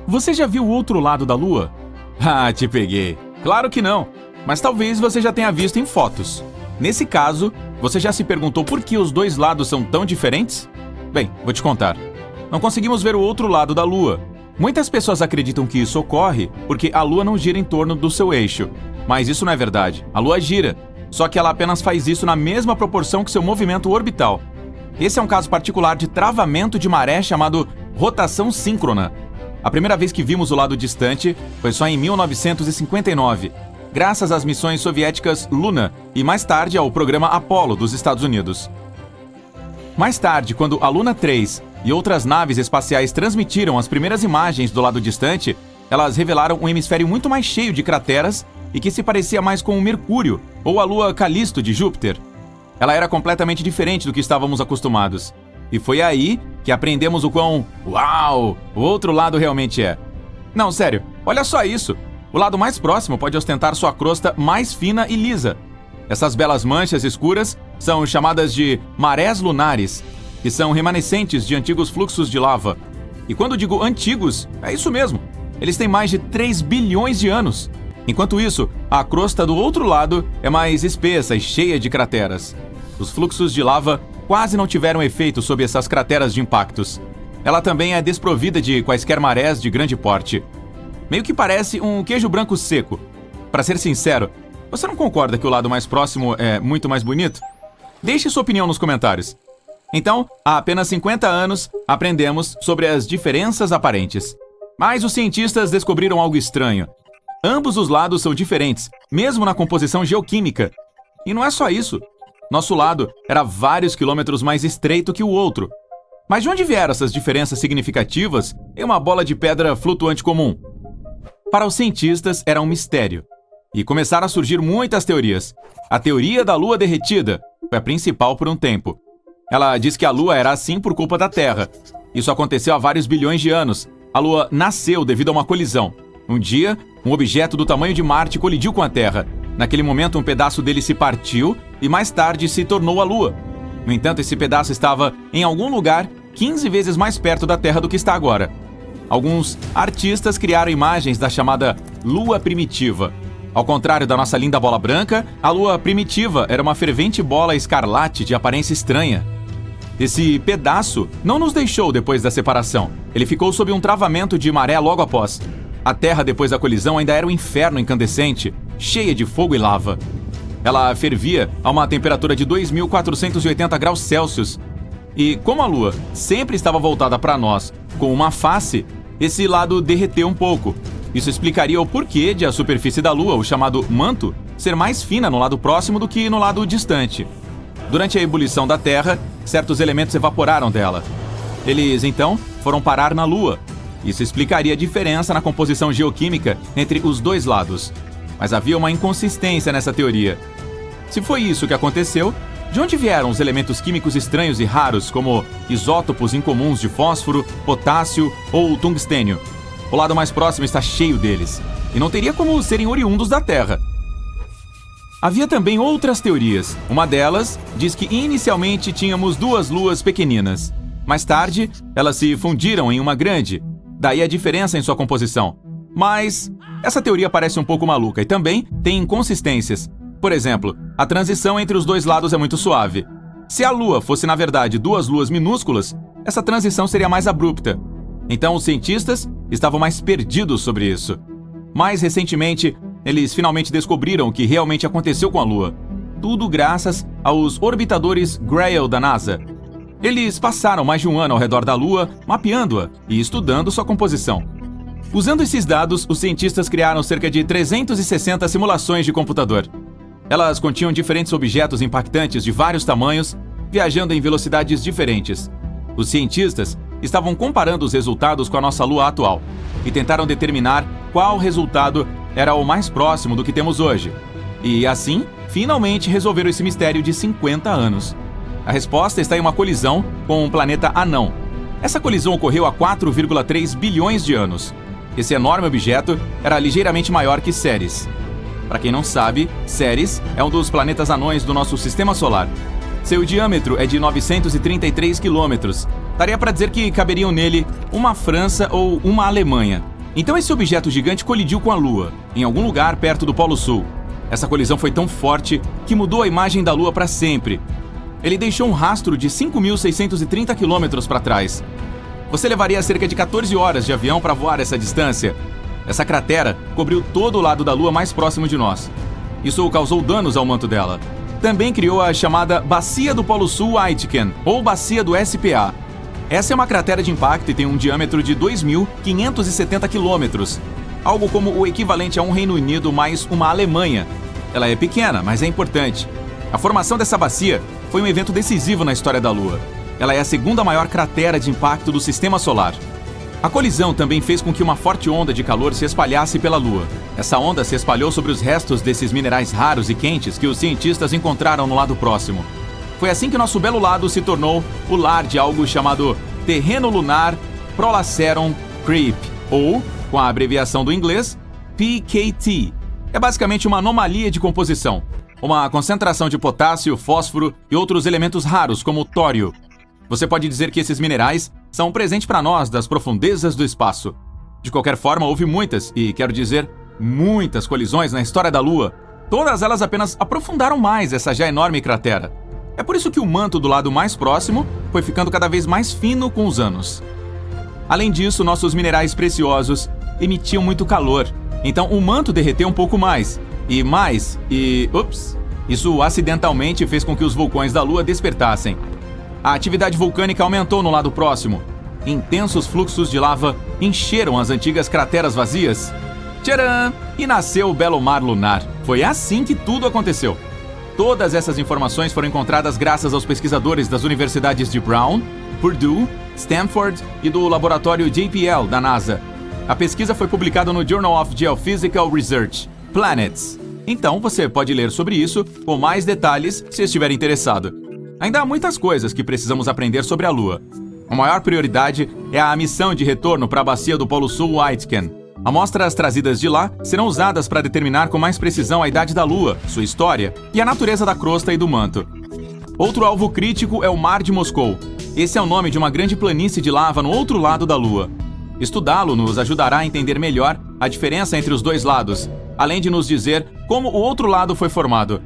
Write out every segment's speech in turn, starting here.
Você já viu o outro lado da Lua? Ah, te peguei. Claro que não, mas talvez você já tenha visto em fotos. Nesse caso, você já se perguntou por que os dois lados são tão diferentes? Bem, vou te contar. Não conseguimos ver o outro lado da Lua. Muitas pessoas acreditam que isso ocorre porque a Lua não gira em torno do seu eixo. Mas isso não é verdade. A Lua gira, só que ela apenas faz isso na mesma proporção que seu movimento orbital. Esse é um caso particular de travamento de maré chamado rotação síncrona. A primeira vez que vimos o lado distante foi só em 1959, graças às missões soviéticas Luna e mais tarde ao programa Apollo dos Estados Unidos. Mais tarde, quando a Luna 3 e outras naves espaciais transmitiram as primeiras imagens do lado distante, elas revelaram um hemisfério muito mais cheio de crateras e que se parecia mais com o Mercúrio ou a Lua Calisto de Júpiter. Ela era completamente diferente do que estávamos acostumados. E foi aí que aprendemos o quão uau o outro lado realmente é. Não, sério, olha só isso. O lado mais próximo pode ostentar sua crosta mais fina e lisa. Essas belas manchas escuras são chamadas de marés lunares, que são remanescentes de antigos fluxos de lava. E quando digo antigos, é isso mesmo. Eles têm mais de 3 bilhões de anos. Enquanto isso, a crosta do outro lado é mais espessa e cheia de crateras. Os fluxos de lava quase não tiveram efeito sobre essas crateras de impactos. Ela também é desprovida de quaisquer marés de grande porte. Meio que parece um queijo branco seco. Para ser sincero, você não concorda que o lado mais próximo é muito mais bonito? Deixe sua opinião nos comentários. Então, há apenas 50 anos, aprendemos sobre as diferenças aparentes. Mas os cientistas descobriram algo estranho. Ambos os lados são diferentes, mesmo na composição geoquímica. E não é só isso. Nosso lado era vários quilômetros mais estreito que o outro. Mas de onde vieram essas diferenças significativas em uma bola de pedra flutuante comum? Para os cientistas era um mistério. E começaram a surgir muitas teorias. A teoria da Lua derretida foi a principal por um tempo. Ela diz que a Lua era assim por culpa da Terra. Isso aconteceu há vários bilhões de anos. A Lua nasceu devido a uma colisão. Um dia, um objeto do tamanho de Marte colidiu com a Terra. Naquele momento, um pedaço dele se partiu e mais tarde se tornou a Lua. No entanto, esse pedaço estava em algum lugar 15 vezes mais perto da Terra do que está agora. Alguns artistas criaram imagens da chamada Lua primitiva. Ao contrário da nossa linda bola branca, a Lua primitiva era uma fervente bola escarlate de aparência estranha. Esse pedaço não nos deixou depois da separação. Ele ficou sob um travamento de maré logo após. A Terra, depois da colisão, ainda era um inferno incandescente, cheia de fogo e lava. Ela fervia a uma temperatura de 2.480 graus Celsius. E como a Lua sempre estava voltada para nós com uma face, esse lado derreteu um pouco. Isso explicaria o porquê de a superfície da Lua, o chamado manto, ser mais fina no lado próximo do que no lado distante. Durante a ebulição da Terra, certos elementos evaporaram dela. Eles, então, foram parar na Lua. Isso explicaria a diferença na composição geoquímica entre os dois lados. Mas havia uma inconsistência nessa teoria. Se foi isso que aconteceu, de onde vieram os elementos químicos estranhos e raros, como isótopos incomuns de fósforo, potássio ou tungstênio? O lado mais próximo está cheio deles, e não teria como serem oriundos da Terra. Havia também outras teorias. Uma delas diz que inicialmente tínhamos duas luas pequeninas. Mais tarde, elas se fundiram em uma grande, daí a diferença em sua composição. Mas essa teoria parece um pouco maluca e também tem inconsistências. Por exemplo, a transição entre os dois lados é muito suave. Se a Lua fosse, na verdade, duas luas minúsculas, essa transição seria mais abrupta. Então, os cientistas estavam mais perdidos sobre isso. Mais recentemente, eles finalmente descobriram o que realmente aconteceu com a Lua. Tudo graças aos orbitadores Grail da NASA. Eles passaram mais de um ano ao redor da Lua, mapeando-a e estudando sua composição. Usando esses dados, os cientistas criaram cerca de 360 simulações de computador. Elas continham diferentes objetos impactantes de vários tamanhos, viajando em velocidades diferentes. Os cientistas estavam comparando os resultados com a nossa Lua atual e tentaram determinar qual resultado era o mais próximo do que temos hoje. E assim, finalmente resolveram esse mistério de 50 anos. A resposta está em uma colisão com um planeta anão. Essa colisão ocorreu há 4,3 bilhões de anos. Esse enorme objeto era ligeiramente maior que Ceres. Para quem não sabe, Ceres é um dos planetas anões do nosso sistema solar. Seu diâmetro é de 933 quilômetros. Daria para dizer que caberiam nele uma França ou uma Alemanha. Então esse objeto gigante colidiu com a Lua, em algum lugar perto do Polo Sul. Essa colisão foi tão forte que mudou a imagem da Lua para sempre. Ele deixou um rastro de 5.630 quilômetros para trás. Você levaria cerca de 14 horas de avião para voar essa distância. Essa cratera cobriu todo o lado da Lua mais próximo de nós. Isso causou danos ao manto dela. Também criou a chamada Bacia do Polo Sul Aitken, ou Bacia do SPA. Essa é uma cratera de impacto e tem um diâmetro de 2.570 quilômetros, algo como o equivalente a um Reino Unido mais uma Alemanha. Ela é pequena, mas é importante. A formação dessa bacia foi um evento decisivo na história da Lua. Ela é a segunda maior cratera de impacto do Sistema Solar. A colisão também fez com que uma forte onda de calor se espalhasse pela Lua. Essa onda se espalhou sobre os restos desses minerais raros e quentes que os cientistas encontraram no lado próximo. Foi assim que nosso belo lado se tornou o lar de algo chamado Terreno Lunar Prolaceron Creep, ou, com a abreviação do inglês, PKT. É basicamente uma anomalia de composição, uma concentração de potássio, fósforo e outros elementos raros, como o tório. Você pode dizer que esses minerais são um presente para nós das profundezas do espaço. De qualquer forma, houve muitas, e quero dizer, muitas colisões na história da Lua. Todas elas apenas aprofundaram mais essa já enorme cratera. É por isso que o manto do lado mais próximo foi ficando cada vez mais fino com os anos. Além disso, nossos minerais preciosos emitiam muito calor, então o manto derreteu um pouco mais. Isso acidentalmente fez com que os vulcões da Lua despertassem. A atividade vulcânica aumentou no lado próximo. Intensos fluxos de lava encheram as antigas crateras vazias. Tcharam! E nasceu o belo mar lunar. Foi assim que tudo aconteceu. Todas essas informações foram encontradas graças aos pesquisadores das universidades de Brown, Purdue, Stanford e do laboratório JPL da NASA. A pesquisa foi publicada no Journal of Geophysical Research, Planets. Então você pode ler sobre isso com mais detalhes se estiver interessado. Ainda há muitas coisas que precisamos aprender sobre a Lua. A maior prioridade é a missão de retorno para a bacia do Polo Sul Aitken. Amostras trazidas de lá serão usadas para determinar com mais precisão a idade da Lua, sua história e a natureza da crosta e do manto. Outro alvo crítico é o Mar de Moscou. Esse é o nome de uma grande planície de lava no outro lado da Lua. Estudá-lo nos ajudará a entender melhor a diferença entre os dois lados, além de nos dizer como o outro lado foi formado.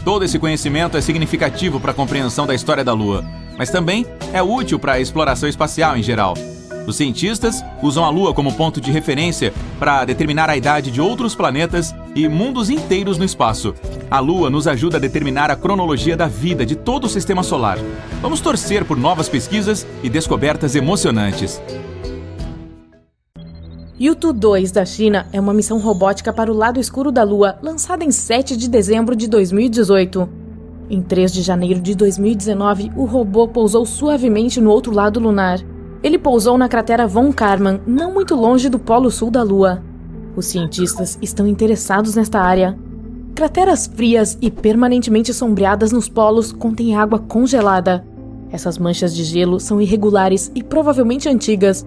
Todo esse conhecimento é significativo para a compreensão da história da Lua, mas também é útil para a exploração espacial em geral. Os cientistas usam a Lua como ponto de referência para determinar a idade de outros planetas e mundos inteiros no espaço. A Lua nos ajuda a determinar a cronologia da vida de todo o Sistema Solar. Vamos torcer por novas pesquisas e descobertas emocionantes. Yutu 2 da China é uma missão robótica para o lado escuro da Lua, lançada em 7 de dezembro de 2018. Em 3 de janeiro de 2019, o robô pousou suavemente no outro lado lunar. Ele pousou na cratera Von Karman, não muito longe do polo sul da Lua. Os cientistas estão interessados nesta área. Crateras frias e permanentemente sombreadas nos polos contêm água congelada. Essas manchas de gelo são irregulares e provavelmente antigas.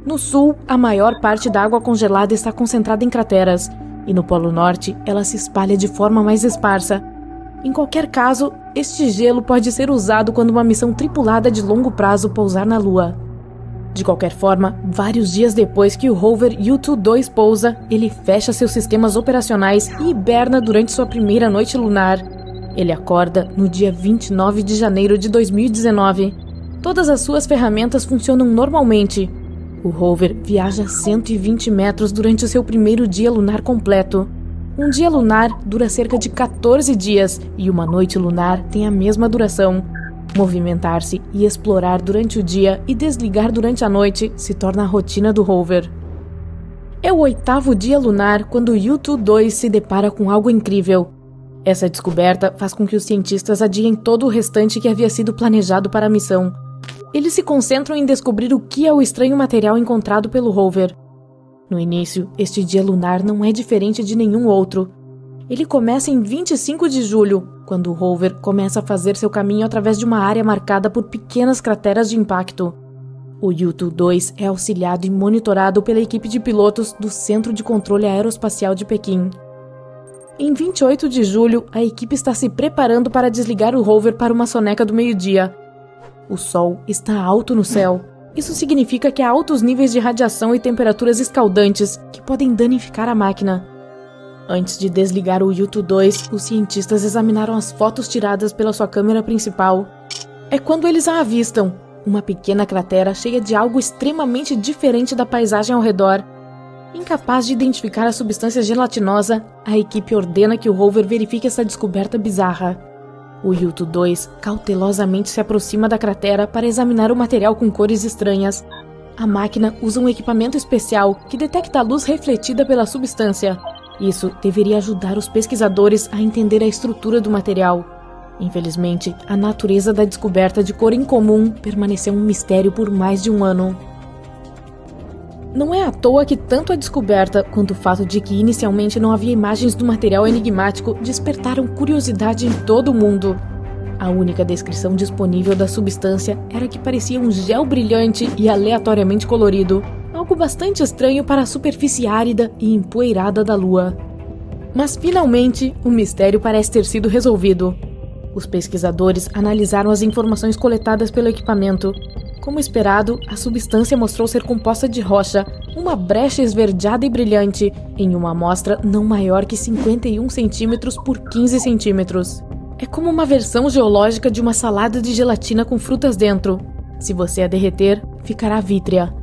No sul, a maior parte da água congelada está concentrada em crateras, e no Polo Norte, ela se espalha de forma mais esparsa. Em qualquer caso, este gelo pode ser usado quando uma missão tripulada de longo prazo pousar na Lua. De qualquer forma, vários dias depois que o rover Yutu 2 pousa, ele fecha seus sistemas operacionais e hiberna durante sua primeira noite lunar. Ele acorda no dia 29 de janeiro de 2019. Todas as suas ferramentas funcionam normalmente. O rover viaja 120 metros durante o seu primeiro dia lunar completo. Um dia lunar dura cerca de 14 dias e uma noite lunar tem a mesma duração. Movimentar-se e explorar durante o dia e desligar durante a noite se torna a rotina do rover. É o 8º dia lunar quando o Yutu 2 se depara com algo incrível. Essa descoberta faz com que os cientistas adiem todo o restante que havia sido planejado para a missão. Eles se concentram em descobrir o que é o estranho material encontrado pelo rover. No início, este dia lunar não é diferente de nenhum outro. Ele começa em 25 de julho, quando o rover começa a fazer seu caminho através de uma área marcada por pequenas crateras de impacto. O Yutu 2 é auxiliado e monitorado pela equipe de pilotos do Centro de Controle Aeroespacial de Pequim. Em 28 de julho, a equipe está se preparando para desligar o rover para uma soneca do meio-dia. O sol está alto no céu. Isso significa que há altos níveis de radiação e temperaturas escaldantes que podem danificar a máquina. Antes de desligar o Yutu-2, os cientistas examinaram as fotos tiradas pela sua câmera principal. É quando eles a avistam, uma pequena cratera cheia de algo extremamente diferente da paisagem ao redor. Incapaz de identificar a substância gelatinosa, a equipe ordena que o rover verifique essa descoberta bizarra. O Yutu-2 cautelosamente se aproxima da cratera para examinar o material com cores estranhas. A máquina usa um equipamento especial que detecta a luz refletida pela substância. Isso deveria ajudar os pesquisadores a entender a estrutura do material. Infelizmente, a natureza da descoberta de cor incomum permaneceu um mistério por mais de um ano. Não é à toa que tanto a descoberta quanto o fato de que inicialmente não havia imagens do material enigmático despertaram curiosidade em todo o mundo. A única descrição disponível da substância era que parecia um gel brilhante e aleatoriamente colorido, algo bastante estranho para a superfície árida e empoeirada da Lua. Mas finalmente, o mistério parece ter sido resolvido. Os pesquisadores analisaram as informações coletadas pelo equipamento. Como esperado, a substância mostrou ser composta de rocha, uma brecha esverdeada e brilhante, em uma amostra não maior que 51 centímetros por 15 centímetros. É como uma versão geológica de uma salada de gelatina com frutas dentro. Se você a derreter, ficará vítrea.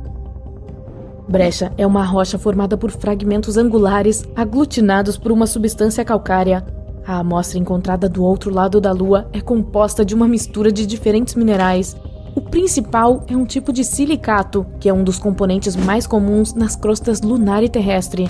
Brecha é uma rocha formada por fragmentos angulares aglutinados por uma substância calcária. A amostra encontrada do outro lado da Lua é composta de uma mistura de diferentes minerais. O principal é um tipo de silicato, que é um dos componentes mais comuns nas crostas lunar e terrestre.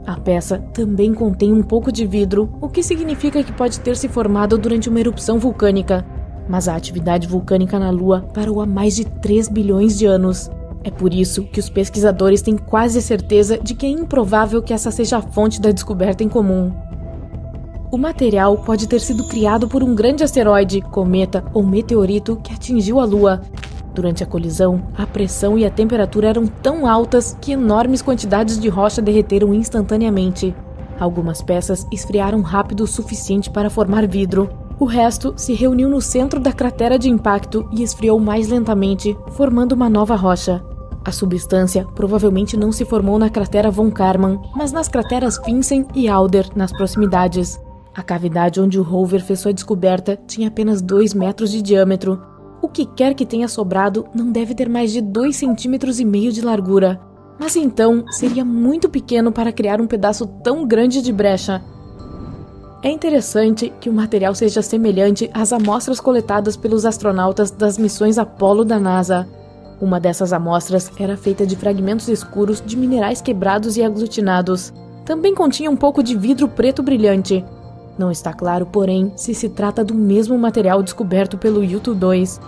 A peça também contém um pouco de vidro, o que significa que pode ter se formado durante uma erupção vulcânica. Mas a atividade vulcânica na Lua parou há mais de 3 bilhões de anos. É por isso que os pesquisadores têm quase certeza de que é improvável que essa seja a fonte da descoberta em comum. O material pode ter sido criado por um grande asteroide, cometa ou meteorito que atingiu a Lua. Durante a colisão, a pressão e a temperatura eram tão altas que enormes quantidades de rocha derreteram instantaneamente. Algumas peças esfriaram rápido o suficiente para formar vidro. O resto se reuniu no centro da cratera de impacto e esfriou mais lentamente, formando uma nova rocha. A substância provavelmente não se formou na cratera Von Karman, mas nas crateras Vinson e Alder, nas proximidades. A cavidade onde o rover fez sua descoberta tinha apenas 2 metros de diâmetro. O que quer que tenha sobrado não deve ter mais de 2,5 centímetros de largura. Mas então seria muito pequeno para criar um pedaço tão grande de brecha. É interessante que o material seja semelhante às amostras coletadas pelos astronautas das missões Apollo da NASA. Uma dessas amostras era feita de fragmentos escuros de minerais quebrados e aglutinados. Também continha um pouco de vidro preto brilhante. Não está claro, porém, se trata do mesmo material descoberto pelo Yutu-2.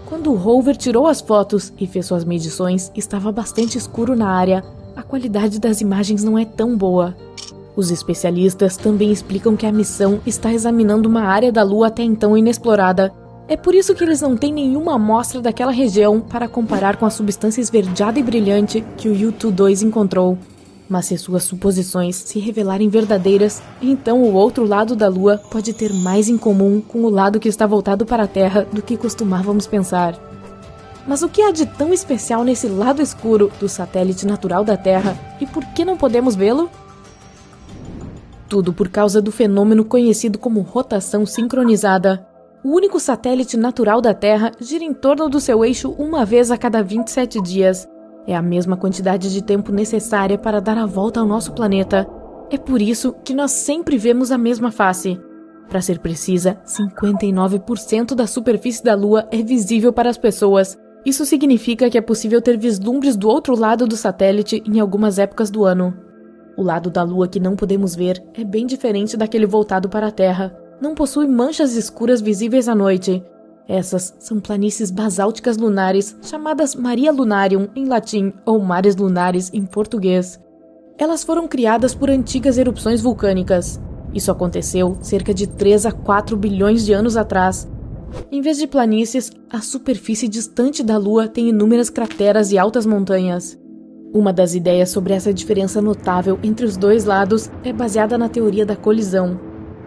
Quando o rover tirou as fotos e fez suas medições, estava bastante escuro na área. A qualidade das imagens não é tão boa. Os especialistas também explicam que a missão está examinando uma área da Lua até então inexplorada. É por isso que eles não têm nenhuma amostra daquela região para comparar com a substância esverdeada e brilhante que o Yutu-2 encontrou. Mas se suas suposições se revelarem verdadeiras, então o outro lado da Lua pode ter mais em comum com o lado que está voltado para a Terra do que costumávamos pensar. Mas o que há de tão especial nesse lado escuro do satélite natural da Terra e por que não podemos vê-lo? Tudo por causa do fenômeno conhecido como rotação sincronizada. O único satélite natural da Terra gira em torno do seu eixo uma vez a cada 27 dias. É a mesma quantidade de tempo necessária para dar a volta ao nosso planeta. É por isso que nós sempre vemos a mesma face. Para ser precisa, 59% da superfície da Lua é visível para as pessoas. Isso significa que é possível ter vislumbres do outro lado do satélite em algumas épocas do ano. O lado da Lua que não podemos ver é bem diferente daquele voltado para a Terra. Não possui manchas escuras visíveis à noite. Essas são planícies basálticas lunares, chamadas Maria Lunarium em latim ou Mares Lunares em português. Elas foram criadas por antigas erupções vulcânicas. Isso aconteceu cerca de 3 a 4 bilhões de anos atrás. Em vez de planícies, a superfície distante da Lua tem inúmeras crateras e altas montanhas. Uma das ideias sobre essa diferença notável entre os dois lados é baseada na teoria da colisão.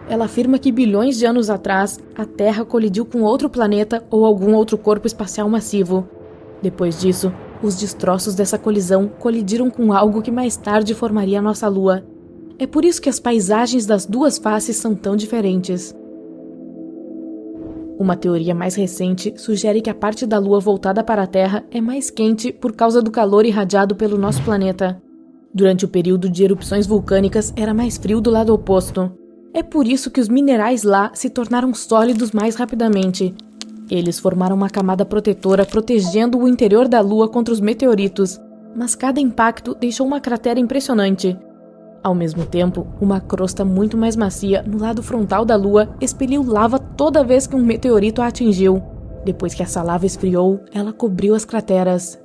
Ela afirma que bilhões de anos atrás, a Terra colidiu com outro planeta ou algum outro corpo espacial massivo. Depois disso, Os destroços dessa colisão colidiram com algo que mais tarde formaria a nossa Lua. É por isso que as paisagens das duas faces são tão diferentes. Uma teoria mais recente sugere que a parte da Lua voltada para a Terra é mais quente por causa do calor irradiado pelo nosso planeta. Durante o período de erupções vulcânicas era mais frio do lado oposto. É por isso que os minerais lá se tornaram sólidos mais rapidamente. Eles formaram uma camada protetora protegendo o interior da Lua contra os meteoritos, mas cada impacto deixou uma cratera impressionante. Ao mesmo tempo, uma crosta muito mais macia no lado frontal da Lua expeliu lava toda vez que um meteorito a atingiu. Depois que essa lava esfriou, ela cobriu as crateras.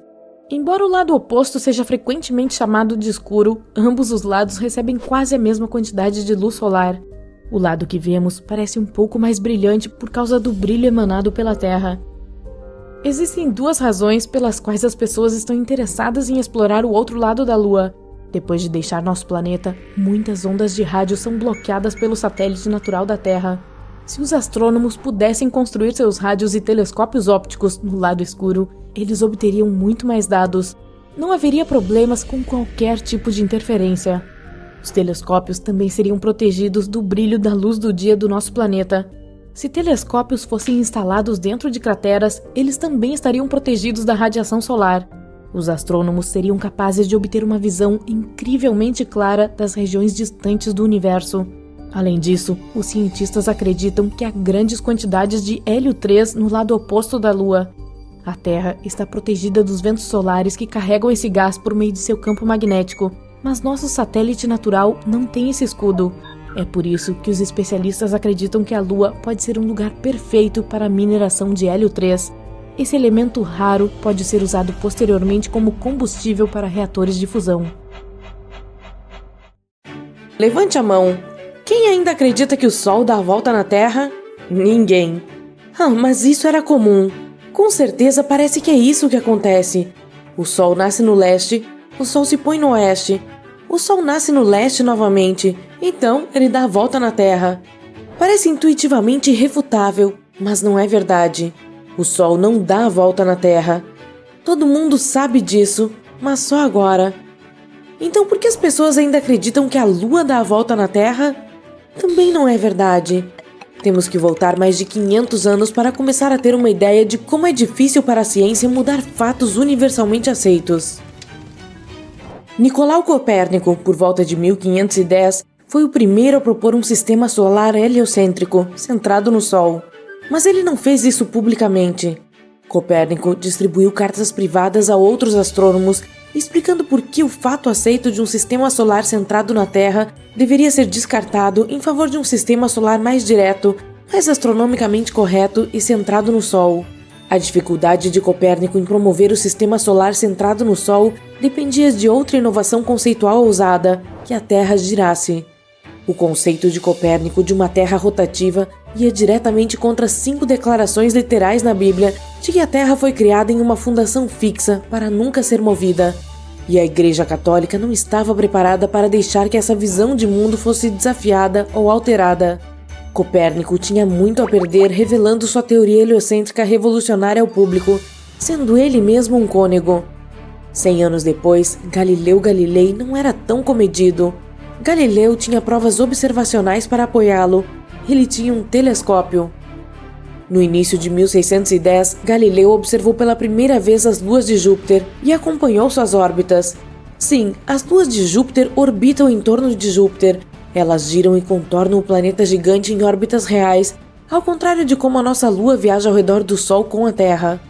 Embora o lado oposto seja frequentemente chamado de escuro, ambos os lados recebem quase a mesma quantidade de luz solar. O lado que vemos parece um pouco mais brilhante por causa do brilho emanado pela Terra. Existem duas razões pelas quais as pessoas estão interessadas em explorar o outro lado da Lua. Depois de deixar nosso planeta, muitas ondas de rádio são bloqueadas pelo satélite natural da Terra. Se os astrônomos pudessem construir seus rádios e telescópios ópticos no lado escuro, eles obteriam muito mais dados. Não haveria problemas com qualquer tipo de interferência. Os telescópios também seriam protegidos do brilho da luz do dia do nosso planeta. Se telescópios fossem instalados dentro de crateras, eles também estariam protegidos da radiação solar. Os astrônomos seriam capazes de obter uma visão incrivelmente clara das regiões distantes do universo. Além disso, os cientistas acreditam que há grandes quantidades de hélio 3 no lado oposto da Lua. A Terra está protegida dos ventos solares que carregam esse gás por meio de seu campo magnético, mas nosso satélite natural não tem esse escudo. É por isso que os especialistas acreditam que a Lua pode ser um lugar perfeito para a mineração de hélio 3. Esse elemento raro pode ser usado posteriormente como combustível para reatores de fusão. Levante a mão. Quem ainda acredita que o Sol dá a volta na Terra? Ninguém. Mas isso era comum. Com certeza parece que é isso que acontece. O Sol nasce no leste, o Sol se põe no oeste. O Sol nasce no leste novamente, então ele dá a volta na Terra. Parece intuitivamente irrefutável, mas não é verdade. O Sol não dá a volta na Terra. Todo mundo sabe disso, mas só agora. Então por que as pessoas ainda acreditam que a Lua dá a volta na Terra? Também não é verdade. Temos que voltar mais de 500 anos para começar a ter uma ideia de como é difícil para a ciência mudar fatos universalmente aceitos. Nicolau Copérnico, por volta de 1510, foi o primeiro a propor um sistema solar heliocêntrico, centrado no Sol. Mas ele não fez isso publicamente. Copérnico distribuiu cartas privadas a outros astrônomos, explicando por que o fato aceito de um sistema solar centrado na Terra deveria ser descartado em favor de um sistema solar mais direto, mais astronomicamente correto e centrado no Sol. A dificuldade de Copérnico em promover o sistema solar centrado no Sol dependia de outra inovação conceitual ousada, que a Terra girasse. O conceito de Copérnico de uma Terra rotativa ia diretamente contra 5 declarações literais na Bíblia de que a Terra foi criada em uma fundação fixa para nunca ser movida. E a Igreja Católica não estava preparada para deixar que essa visão de mundo fosse desafiada ou alterada. Copérnico tinha muito a perder revelando sua teoria heliocêntrica revolucionária ao público, sendo ele mesmo um cônego. 100 anos depois, Galileu Galilei não era tão comedido. Galileu tinha provas observacionais para apoiá-lo. Ele tinha um telescópio. No início de 1610, Galileu observou pela primeira vez as luas de Júpiter e acompanhou suas órbitas. Sim, as luas de Júpiter orbitam em torno de Júpiter. Elas giram e contornam o planeta gigante em órbitas reais, ao contrário de como a nossa Lua viaja ao redor do Sol com a Terra.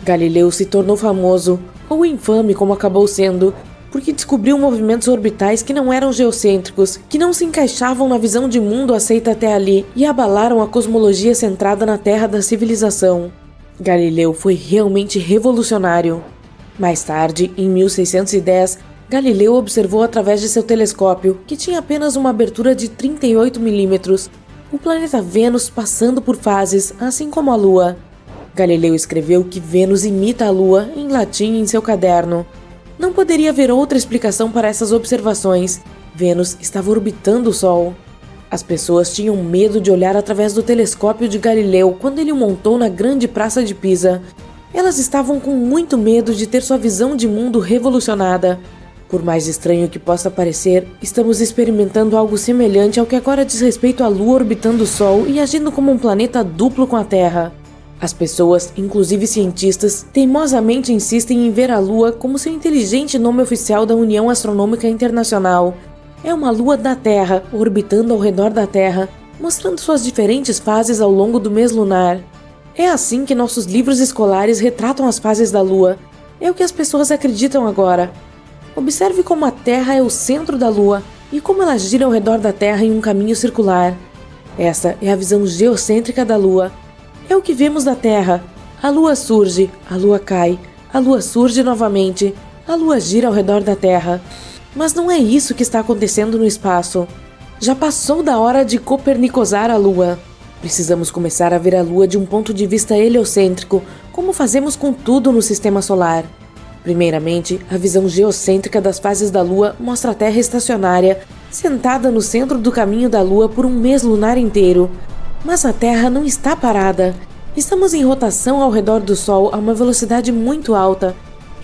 Galileu se tornou famoso, ou infame como acabou sendo, porque descobriu movimentos orbitais que não eram geocêntricos, que não se encaixavam na visão de mundo aceita até ali e abalaram a cosmologia centrada na Terra da civilização. Galileu foi realmente revolucionário. Mais tarde, em 1610, Galileu observou através de seu telescópio, que tinha apenas uma abertura de 38 milímetros, o planeta Vênus passando por fases, assim como a Lua. Galileu escreveu que Vênus imita a Lua em latim em seu caderno. Não poderia haver outra explicação para essas observações. Vênus estava orbitando o Sol. As pessoas tinham medo de olhar através do telescópio de Galileu quando ele o montou na grande praça de Pisa. Elas estavam com muito medo de ter sua visão de mundo revolucionada. Por mais estranho que possa parecer, estamos experimentando algo semelhante ao que agora diz respeito à Lua orbitando o Sol e agindo como um planeta duplo com a Terra. As pessoas, inclusive cientistas, teimosamente insistem em ver a Lua como seu inteligente nome oficial da União Astronômica Internacional. É uma lua da Terra, orbitando ao redor da Terra, mostrando suas diferentes fases ao longo do mês lunar. É assim que nossos livros escolares retratam as fases da Lua. É o que as pessoas acreditam agora. Observe como a Terra é o centro da Lua e como ela gira ao redor da Terra em um caminho circular. Essa é a visão geocêntrica da Lua. É o que vemos da Terra. A Lua surge, a Lua cai, a Lua surge novamente, a Lua gira ao redor da Terra. Mas não é isso que está acontecendo no espaço. Já passou da hora de copernicosar a Lua. Precisamos começar a ver a Lua de um ponto de vista heliocêntrico, como fazemos com tudo no Sistema Solar. Primeiramente, a visão geocêntrica das fases da Lua mostra a Terra estacionária, sentada no centro do caminho da Lua por um mês lunar inteiro. Mas a Terra não está parada. Estamos em rotação ao redor do Sol a uma velocidade muito alta,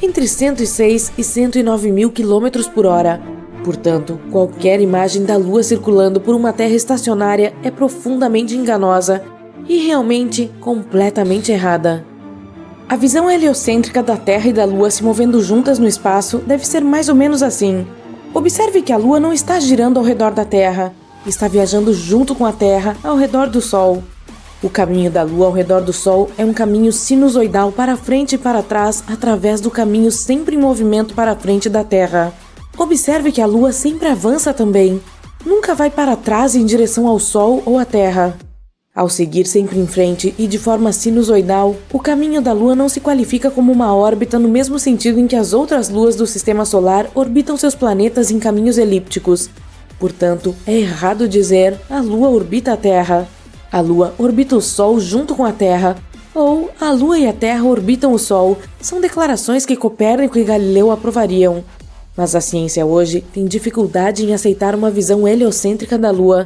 entre 106 e 109 mil km por hora. Portanto, qualquer imagem da Lua circulando por uma Terra estacionária é profundamente enganosa e realmente completamente errada. A visão heliocêntrica da Terra e da Lua se movendo juntas no espaço deve ser mais ou menos assim. Observe que a Lua não está girando ao redor da Terra. Está viajando junto com a Terra ao redor do Sol. O caminho da Lua ao redor do Sol é um caminho sinusoidal para frente e para trás através do caminho sempre em movimento para frente da Terra. Observe que a Lua sempre avança também. Nunca vai para trás em direção ao Sol ou à Terra. Ao seguir sempre em frente e de forma sinusoidal, o caminho da Lua não se qualifica como uma órbita no mesmo sentido em que as outras luas do Sistema Solar orbitam seus planetas em caminhos elípticos. Portanto, é errado dizer a Lua orbita a Terra. A Lua orbita o Sol junto com a Terra, ou a Lua e a Terra orbitam o Sol. São declarações que Copérnico e Galileu aprovariam. Mas a ciência hoje tem dificuldade em aceitar uma visão heliocêntrica da Lua.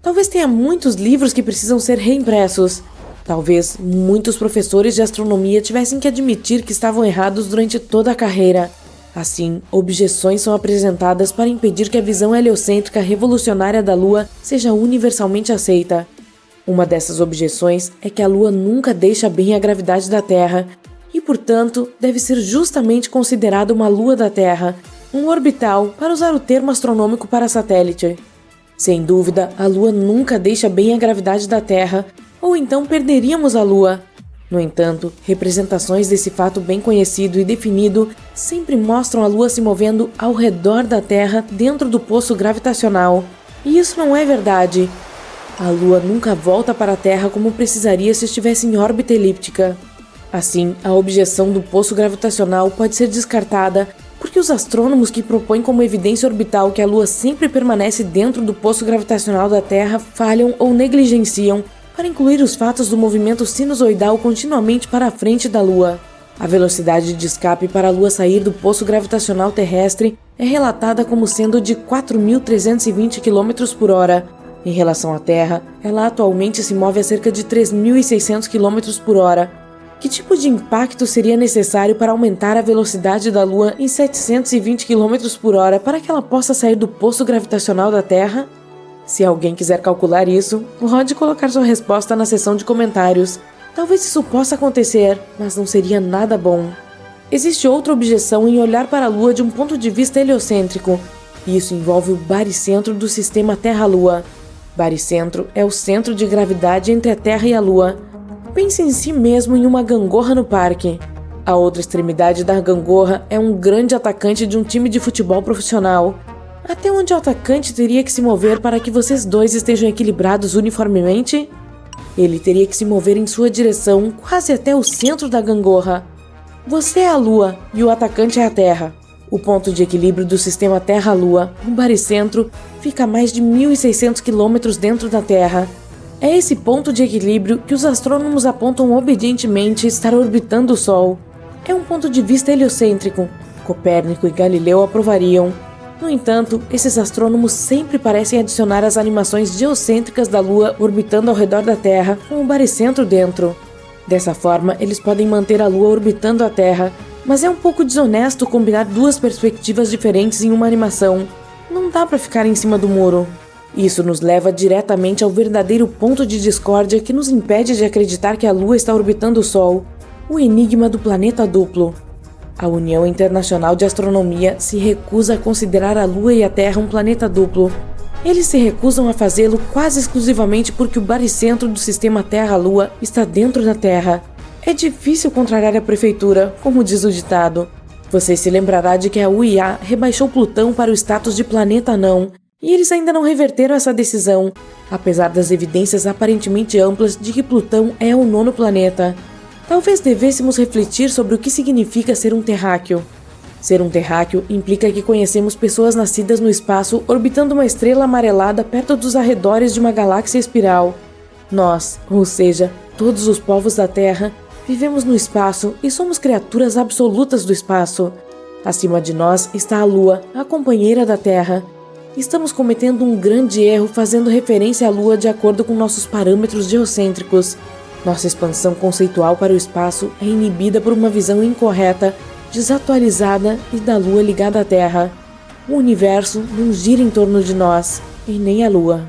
Talvez tenha muitos livros que precisam ser reimpressos. Talvez muitos professores de astronomia tivessem que admitir que estavam errados durante toda a carreira. Assim, objeções são apresentadas para impedir que a visão heliocêntrica revolucionária da Lua seja universalmente aceita. Uma dessas objeções é que a Lua nunca deixa bem a gravidade da Terra e, portanto, deve ser justamente considerada uma lua da Terra, um orbital, para usar o termo astronômico para satélite. Sem dúvida, a Lua nunca deixa bem a gravidade da Terra, ou então perderíamos a Lua. No entanto, representações desse fato bem conhecido e definido sempre mostram a Lua se movendo ao redor da Terra dentro do poço gravitacional. E isso não é verdade. A Lua nunca volta para a Terra como precisaria se estivesse em órbita elíptica. Assim, a objeção do poço gravitacional pode ser descartada porque os astrônomos que propõem como evidência orbital que a Lua sempre permanece dentro do poço gravitacional da Terra falham ou negligenciam para incluir os fatos do movimento sinusoidal continuamente para a frente da Lua. A velocidade de escape para a Lua sair do poço gravitacional terrestre é relatada como sendo de 4.320 km por hora. Em relação à Terra, ela atualmente se move a cerca de 3.600 km por hora. Que tipo de impacto seria necessário para aumentar a velocidade da Lua em 720 km por hora para que ela possa sair do poço gravitacional da Terra? Se alguém quiser calcular isso, pode colocar sua resposta na seção de comentários. Talvez isso possa acontecer, mas não seria nada bom. Existe outra objeção em olhar para a Lua de um ponto de vista heliocêntrico. Isso envolve o baricentro do sistema Terra-Lua. Baricentro é o centro de gravidade entre a Terra e a Lua. Pense em si mesmo em uma gangorra no parque. A outra extremidade da gangorra é um grande atacante de um time de futebol profissional. Até onde o atacante teria que se mover para que vocês dois estejam equilibrados uniformemente? Ele teria que se mover em sua direção quase até o centro da gangorra. Você é a Lua e o atacante é a Terra. O ponto de equilíbrio do sistema Terra-Lua, o baricentro, fica a mais de 1.600 km dentro da Terra. É esse ponto de equilíbrio que os astrônomos apontam obedientemente estar orbitando o Sol. É um ponto de vista heliocêntrico. Copérnico e Galileu aprovariam. No entanto, esses astrônomos sempre parecem adicionar as animações geocêntricas da Lua orbitando ao redor da Terra com o baricentro dentro. Dessa forma, eles podem manter a Lua orbitando a Terra, mas é um pouco desonesto combinar duas perspectivas diferentes em uma animação. Não dá pra ficar em cima do muro. Isso nos leva diretamente ao verdadeiro ponto de discórdia que nos impede de acreditar que a Lua está orbitando o Sol, o enigma do planeta duplo. A União Internacional de Astronomia se recusa a considerar a Lua e a Terra um planeta duplo. Eles se recusam a fazê-lo quase exclusivamente porque o baricentro do sistema Terra-Lua está dentro da Terra. É difícil contrariar a prefeitura, como diz o ditado. Você se lembrará de que a UIA rebaixou Plutão para o status de planeta não, e eles ainda não reverteram essa decisão, apesar das evidências aparentemente amplas de que Plutão é o nono planeta. Talvez devêssemos refletir sobre o que significa ser um terráqueo. Ser um terráqueo implica que conhecemos pessoas nascidas no espaço orbitando uma estrela amarelada perto dos arredores de uma galáxia espiral. Nós, ou seja, todos os povos da Terra, vivemos no espaço e somos criaturas absolutas do espaço. Acima de nós está a Lua, a companheira da Terra. Estamos cometendo um grande erro fazendo referência à Lua de acordo com nossos parâmetros geocêntricos. Nossa expansão conceitual para o espaço é inibida por uma visão incorreta, desatualizada e da Lua ligada à Terra. O universo não gira em torno de nós, e nem a Lua.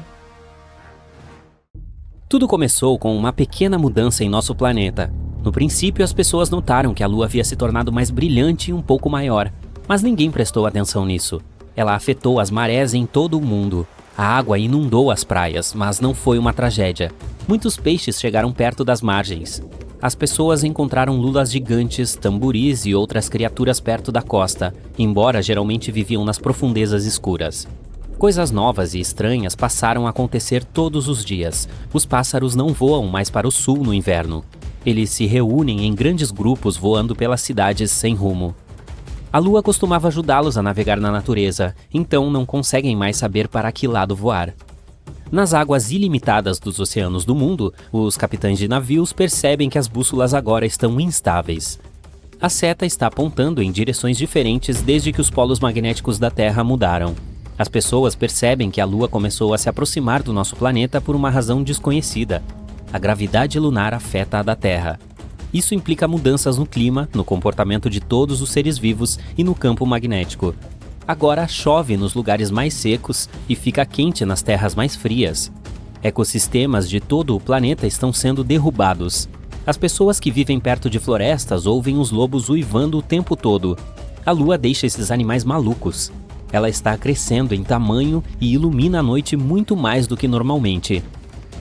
Tudo começou com uma pequena mudança em nosso planeta. No princípio, as pessoas notaram que a Lua havia se tornado mais brilhante e um pouco maior, mas ninguém prestou atenção nisso. Ela afetou as marés em todo o mundo. A água inundou as praias, mas não foi uma tragédia. Muitos peixes chegaram perto das margens. As pessoas encontraram lulas gigantes, tamboris e outras criaturas perto da costa, embora geralmente viviam nas profundezas escuras. Coisas novas e estranhas passaram a acontecer todos os dias. Os pássaros não voam mais para o sul no inverno. Eles se reúnem em grandes grupos voando pelas cidades sem rumo. A Lua costumava ajudá-los a navegar na natureza, então não conseguem mais saber para que lado voar. Nas águas ilimitadas dos oceanos do mundo, os capitães de navios percebem que as bússolas agora estão instáveis. A seta está apontando em direções diferentes desde que os polos magnéticos da Terra mudaram. As pessoas percebem que a Lua começou a se aproximar do nosso planeta por uma razão desconhecida. A gravidade lunar afeta a da Terra. Isso implica mudanças no clima, no comportamento de todos os seres vivos e no campo magnético. Agora chove nos lugares mais secos e fica quente nas terras mais frias. Ecossistemas de todo o planeta estão sendo derrubados. As pessoas que vivem perto de florestas ouvem os lobos uivando o tempo todo. A Lua deixa esses animais malucos. Ela está crescendo em tamanho e ilumina a noite muito mais do que normalmente.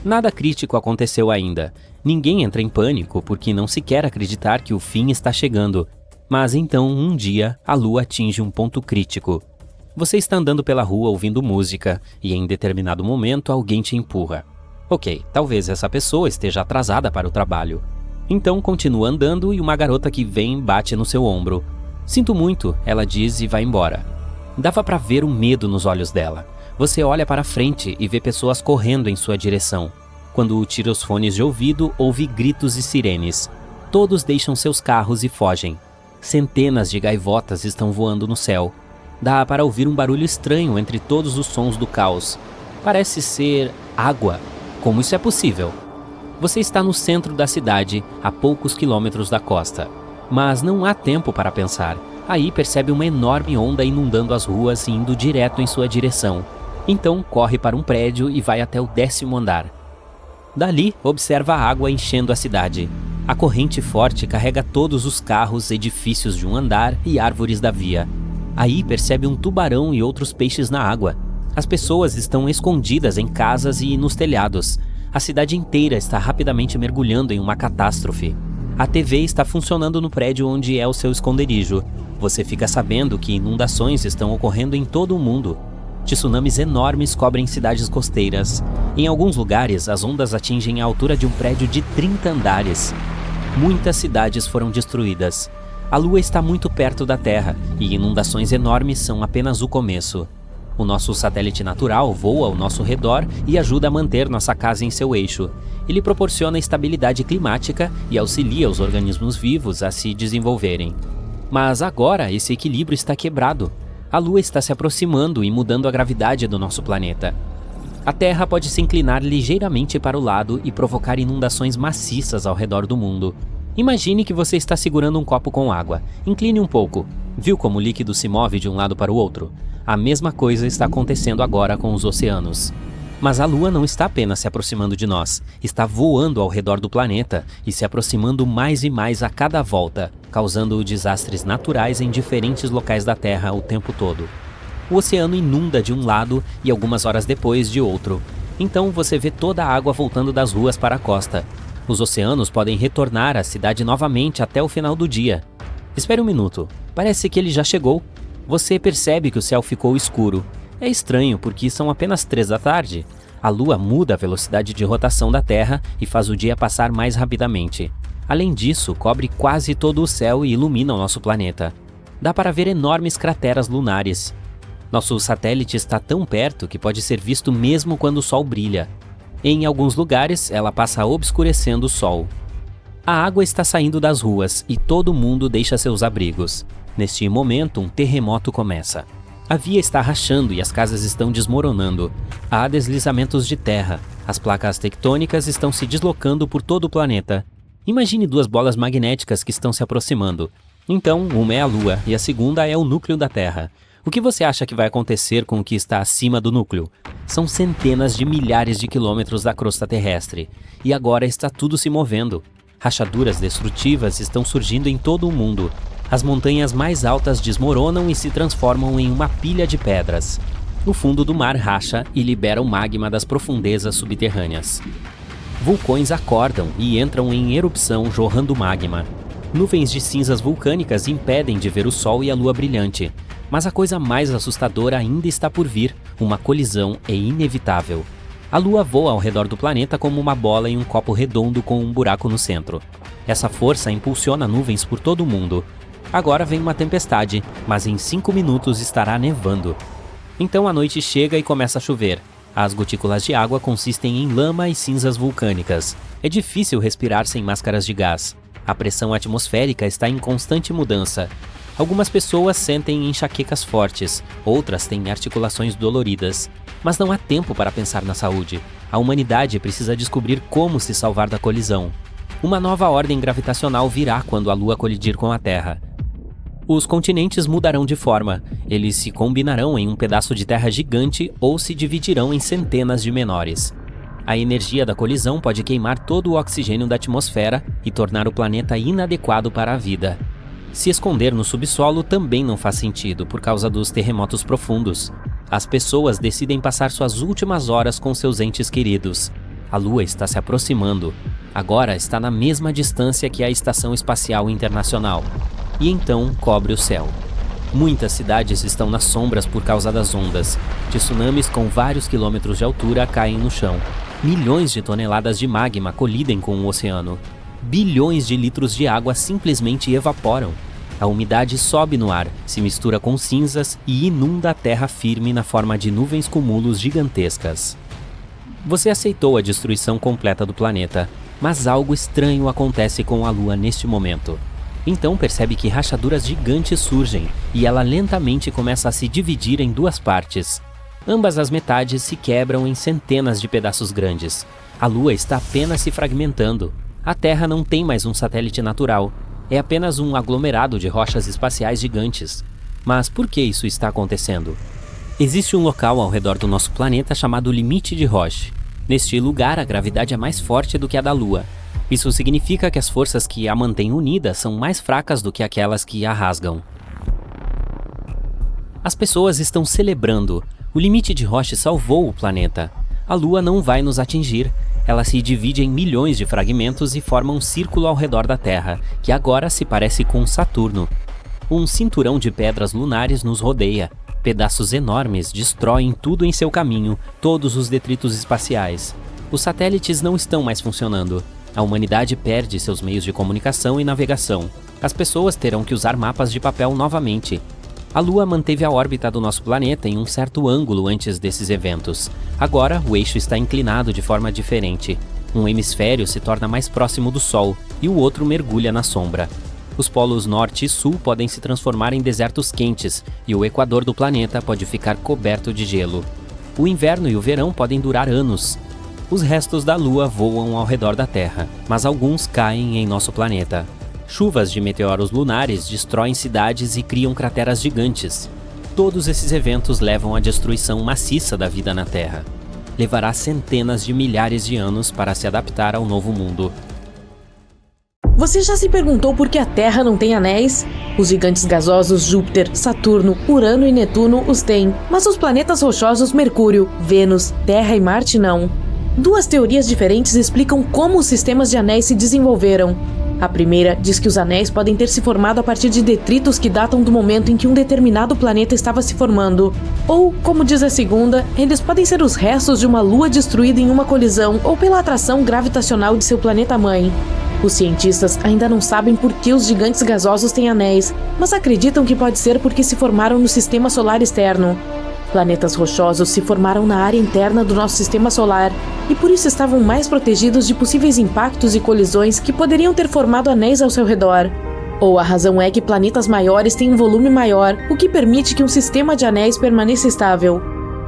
Nada crítico aconteceu ainda. Ninguém entra em pânico porque não se quer acreditar que o fim está chegando. Mas então, um dia, a Lua atinge um ponto crítico. Você está andando pela rua ouvindo música e em determinado momento alguém te empurra. Ok, talvez essa pessoa esteja atrasada para o trabalho. Então continua andando e uma garota que vem bate no seu ombro. Sinto muito, ela diz e vai embora. Dava para ver o medo nos olhos dela. Você olha para frente e vê pessoas correndo em sua direção. Quando tira os fones de ouvido, ouve gritos e sirenes. Todos deixam seus carros e fogem. Centenas de gaivotas estão voando no céu. Dá para ouvir um barulho estranho entre todos os sons do caos. Parece ser água. Como isso é possível? Você está no centro da cidade, a poucos quilômetros da costa. Mas não há tempo para pensar. Aí percebe uma enorme onda inundando as ruas e indo direto em sua direção. Então corre para um prédio e vai até o 10º andar. Dali, observa a água enchendo a cidade. A corrente forte carrega todos os carros, edifícios de um andar e árvores da via. Aí percebe um tubarão e outros peixes na água. As pessoas estão escondidas em casas e nos telhados. A cidade inteira está rapidamente mergulhando em uma catástrofe. A TV está funcionando no prédio onde é o seu esconderijo. Você fica sabendo que inundações estão ocorrendo em todo o mundo. Tsunamis enormes cobrem cidades costeiras. Em alguns lugares, as ondas atingem a altura de um prédio de 30 andares. Muitas cidades foram destruídas. A Lua está muito perto da Terra e inundações enormes são apenas o começo. O nosso satélite natural voa ao nosso redor e ajuda a manter nossa casa em seu eixo. Ele proporciona estabilidade climática e auxilia os organismos vivos a se desenvolverem. Mas agora esse equilíbrio está quebrado. A Lua está se aproximando e mudando a gravidade do nosso planeta. A Terra pode se inclinar ligeiramente para o lado e provocar inundações maciças ao redor do mundo. Imagine que você está segurando um copo com água. Incline um pouco. Viu como o líquido se move de um lado para o outro? A mesma coisa está acontecendo agora com os oceanos. Mas a Lua não está apenas se aproximando de nós, está voando ao redor do planeta e se aproximando mais e mais a cada volta, causando desastres naturais em diferentes locais da Terra o tempo todo. O oceano inunda de um lado e algumas horas depois de outro. Então você vê toda a água voltando das ruas para a costa. Os oceanos podem retornar à cidade novamente até o final do dia. Espere um minuto, parece que ele já chegou. Você percebe que o céu ficou escuro. É estranho porque são apenas 3 da tarde. A Lua muda a velocidade de rotação da Terra e faz o dia passar mais rapidamente. Além disso, cobre quase todo o céu e ilumina o nosso planeta. Dá para ver enormes crateras lunares. Nosso satélite está tão perto que pode ser visto mesmo quando o Sol brilha. Em alguns lugares, ela passa obscurecendo o Sol. A água está saindo das ruas e todo mundo deixa seus abrigos. Neste momento, um terremoto começa. A via está rachando e as casas estão desmoronando. Há deslizamentos de terra. As placas tectônicas estão se deslocando por todo o planeta. Imagine 2 bolas magnéticas que estão se aproximando. Então, uma é a Lua e a segunda é o núcleo da Terra. O que você acha que vai acontecer com o que está acima do núcleo? São centenas de milhares de quilômetros da crosta terrestre. E agora está tudo se movendo. Rachaduras destrutivas estão surgindo em todo o mundo. As montanhas mais altas desmoronam e se transformam em uma pilha de pedras. O fundo do mar racha e libera o magma das profundezas subterrâneas. Vulcões acordam e entram em erupção jorrando magma. Nuvens de cinzas vulcânicas impedem de ver o Sol e a Lua brilhante. Mas a coisa mais assustadora ainda está por vir. Uma colisão é inevitável. A Lua voa ao redor do planeta como uma bola em um copo redondo com um buraco no centro. Essa força impulsiona nuvens por todo o mundo. Agora vem uma tempestade, mas em 5 minutos estará nevando. Então a noite chega e começa a chover. As gotículas de água consistem em lama e cinzas vulcânicas. É difícil respirar sem máscaras de gás. A pressão atmosférica está em constante mudança. Algumas pessoas sentem enxaquecas fortes, outras têm articulações doloridas. Mas não há tempo para pensar na saúde. A humanidade precisa descobrir como se salvar da colisão. Uma nova ordem gravitacional virá quando a Lua colidir com a Terra. Os continentes mudarão de forma. Eles se combinarão em um pedaço de terra gigante ou se dividirão em centenas de menores. A energia da colisão pode queimar todo o oxigênio da atmosfera e tornar o planeta inadequado para a vida. Se esconder no subsolo também não faz sentido por causa dos terremotos profundos. As pessoas decidem passar suas últimas horas com seus entes queridos. A Lua está se aproximando. Agora está na mesma distância que a Estação Espacial Internacional. E então cobre o céu. Muitas cidades estão nas sombras por causa das ondas. Tsunamis com vários quilômetros de altura caem no chão. Milhões de toneladas de magma colidem com o oceano. Bilhões de litros de água simplesmente evaporam. A umidade sobe no ar, se mistura com cinzas e inunda a terra firme na forma de nuvens cumulos gigantescas. Você aceitou a destruição completa do planeta, mas algo estranho acontece com a Lua neste momento. Então percebe que rachaduras gigantes surgem e ela lentamente começa a se dividir em 2 partes. Ambas as metades se quebram em centenas de pedaços grandes. A Lua está apenas se fragmentando. A Terra não tem mais um satélite natural. É apenas um aglomerado de rochas espaciais gigantes. Mas por que isso está acontecendo? Existe um local ao redor do nosso planeta chamado limite de Roche. Neste lugar, a gravidade é mais forte do que a da Lua. Isso significa que as forças que a mantêm unida são mais fracas do que aquelas que a rasgam. As pessoas estão celebrando. O limite de Roche salvou o planeta. A Lua não vai nos atingir. Ela se divide em milhões de fragmentos e forma um círculo ao redor da Terra, que agora se parece com Saturno. Um cinturão de pedras lunares nos rodeia. Pedaços enormes destroem tudo em seu caminho, todos os detritos espaciais. Os satélites não estão mais funcionando. A humanidade perde seus meios de comunicação e navegação. As pessoas terão que usar mapas de papel novamente. A Lua manteve a órbita do nosso planeta em um certo ângulo antes desses eventos. Agora, o eixo está inclinado de forma diferente. Um hemisfério se torna mais próximo do Sol e o outro mergulha na sombra. Os polos norte e sul podem se transformar em desertos quentes e o equador do planeta pode ficar coberto de gelo. O inverno e o verão podem durar anos. Os restos da Lua voam ao redor da Terra, mas alguns caem em nosso planeta. Chuvas de meteoros lunares destroem cidades e criam crateras gigantes. Todos esses eventos levam à destruição maciça da vida na Terra. Levará centenas de milhares de anos para se adaptar ao novo mundo. Você já se perguntou por que a Terra não tem anéis? Os gigantes gasosos Júpiter, Saturno, Urano e Netuno os têm, mas os planetas rochosos Mercúrio, Vênus, Terra e Marte não. Duas teorias diferentes explicam como os sistemas de anéis se desenvolveram. A primeira diz que os anéis podem ter se formado a partir de detritos que datam do momento em que um determinado planeta estava se formando. Ou, como diz a segunda, eles podem ser os restos de uma lua destruída em uma colisão ou pela atração gravitacional de seu planeta-mãe. Os cientistas ainda não sabem por que os gigantes gasosos têm anéis, mas acreditam que pode ser porque se formaram no sistema solar externo. Planetas rochosos se formaram na área interna do nosso sistema solar e por isso estavam mais protegidos de possíveis impactos e colisões que poderiam ter formado anéis ao seu redor. Ou a razão é que planetas maiores têm um volume maior, o que permite que um sistema de anéis permaneça estável.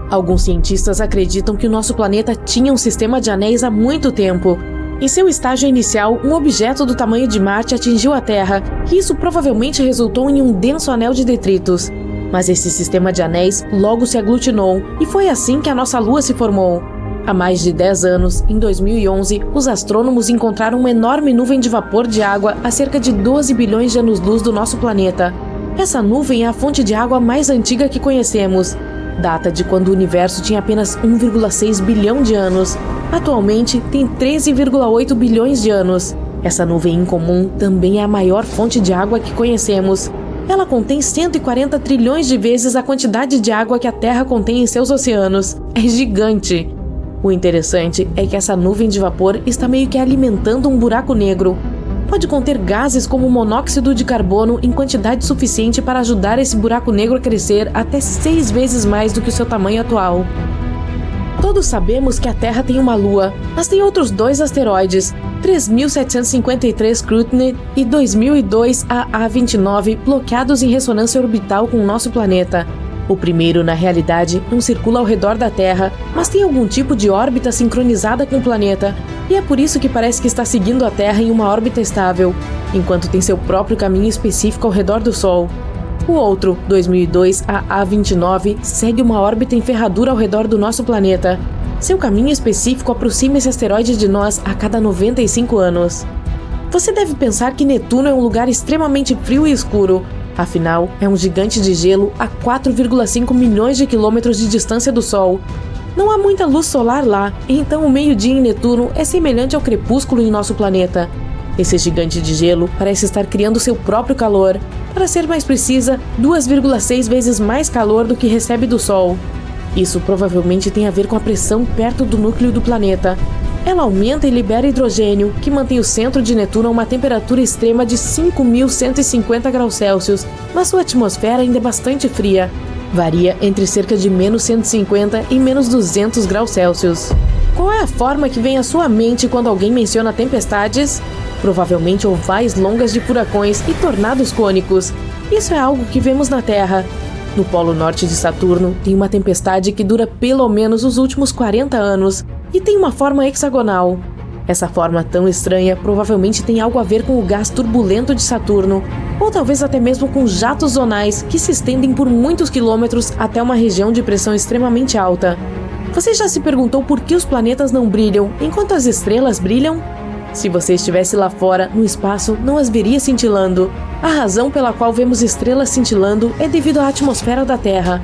Alguns cientistas acreditam que o nosso planeta tinha um sistema de anéis há muito tempo. Em seu estágio inicial, um objeto do tamanho de Marte atingiu a Terra, e isso provavelmente resultou em um denso anel de detritos. Mas esse sistema de anéis logo se aglutinou, e foi assim que a nossa Lua se formou. Há mais de 10 anos, em 2011, os astrônomos encontraram uma enorme nuvem de vapor de água a cerca de 12 bilhões de anos-luz do nosso planeta. Essa nuvem é a fonte de água mais antiga que conhecemos. Data de quando o universo tinha apenas 1,6 bilhão de anos. Atualmente, tem 13,8 bilhões de anos. Essa nuvem incomum também é a maior fonte de água que conhecemos. Ela contém 140 trilhões de vezes a quantidade de água que a Terra contém em seus oceanos. É gigante! O interessante é que essa nuvem de vapor está meio que alimentando um buraco negro. Pode conter gases como monóxido de carbono em quantidade suficiente para ajudar esse buraco negro a crescer até 6 vezes mais do que o seu tamanho atual. Todos sabemos que a Terra tem uma Lua, mas tem outros 2 asteroides, 3.753 Scrutiny e 2002 AA29, bloqueados em ressonância orbital com o nosso planeta. O primeiro, na realidade, não circula ao redor da Terra, mas tem algum tipo de órbita sincronizada com o planeta, e é por isso que parece que está seguindo a Terra em uma órbita estável, enquanto tem seu próprio caminho específico ao redor do Sol. O outro, 2002 AA29, segue uma órbita em ferradura ao redor do nosso planeta. Seu caminho específico aproxima esse asteroide de nós a cada 95 anos. Você deve pensar que Netuno é um lugar extremamente frio e escuro. Afinal, é um gigante de gelo a 4,5 milhões de quilômetros de distância do Sol. Não há muita luz solar lá, então o meio-dia em Netuno é semelhante ao crepúsculo em nosso planeta. Esse gigante de gelo parece estar criando seu próprio calor. Para ser mais precisa, 2,6 vezes mais calor do que recebe do Sol. Isso provavelmente tem a ver com a pressão perto do núcleo do planeta. Ela aumenta e libera hidrogênio, que mantém o centro de Netuno a uma temperatura extrema de 5.150 graus Celsius, mas sua atmosfera ainda é bastante fria. Varia entre cerca de menos 150 e menos 200 graus Celsius. Qual é a forma que vem à sua mente quando alguém menciona tempestades? Provavelmente ovais longas de furacões e tornados cônicos. Isso é algo que vemos na Terra. No Polo Norte de Saturno, tem uma tempestade que dura pelo menos os últimos 40 anos e tem uma forma hexagonal. Essa forma tão estranha provavelmente tem algo a ver com o gás turbulento de Saturno, ou talvez até mesmo com jatos zonais que se estendem por muitos quilômetros até uma região de pressão extremamente alta. Você já se perguntou por que os planetas não brilham enquanto as estrelas brilham? Se você estivesse lá fora, no espaço, não as veria cintilando. A razão pela qual vemos estrelas cintilando é devido à atmosfera da Terra.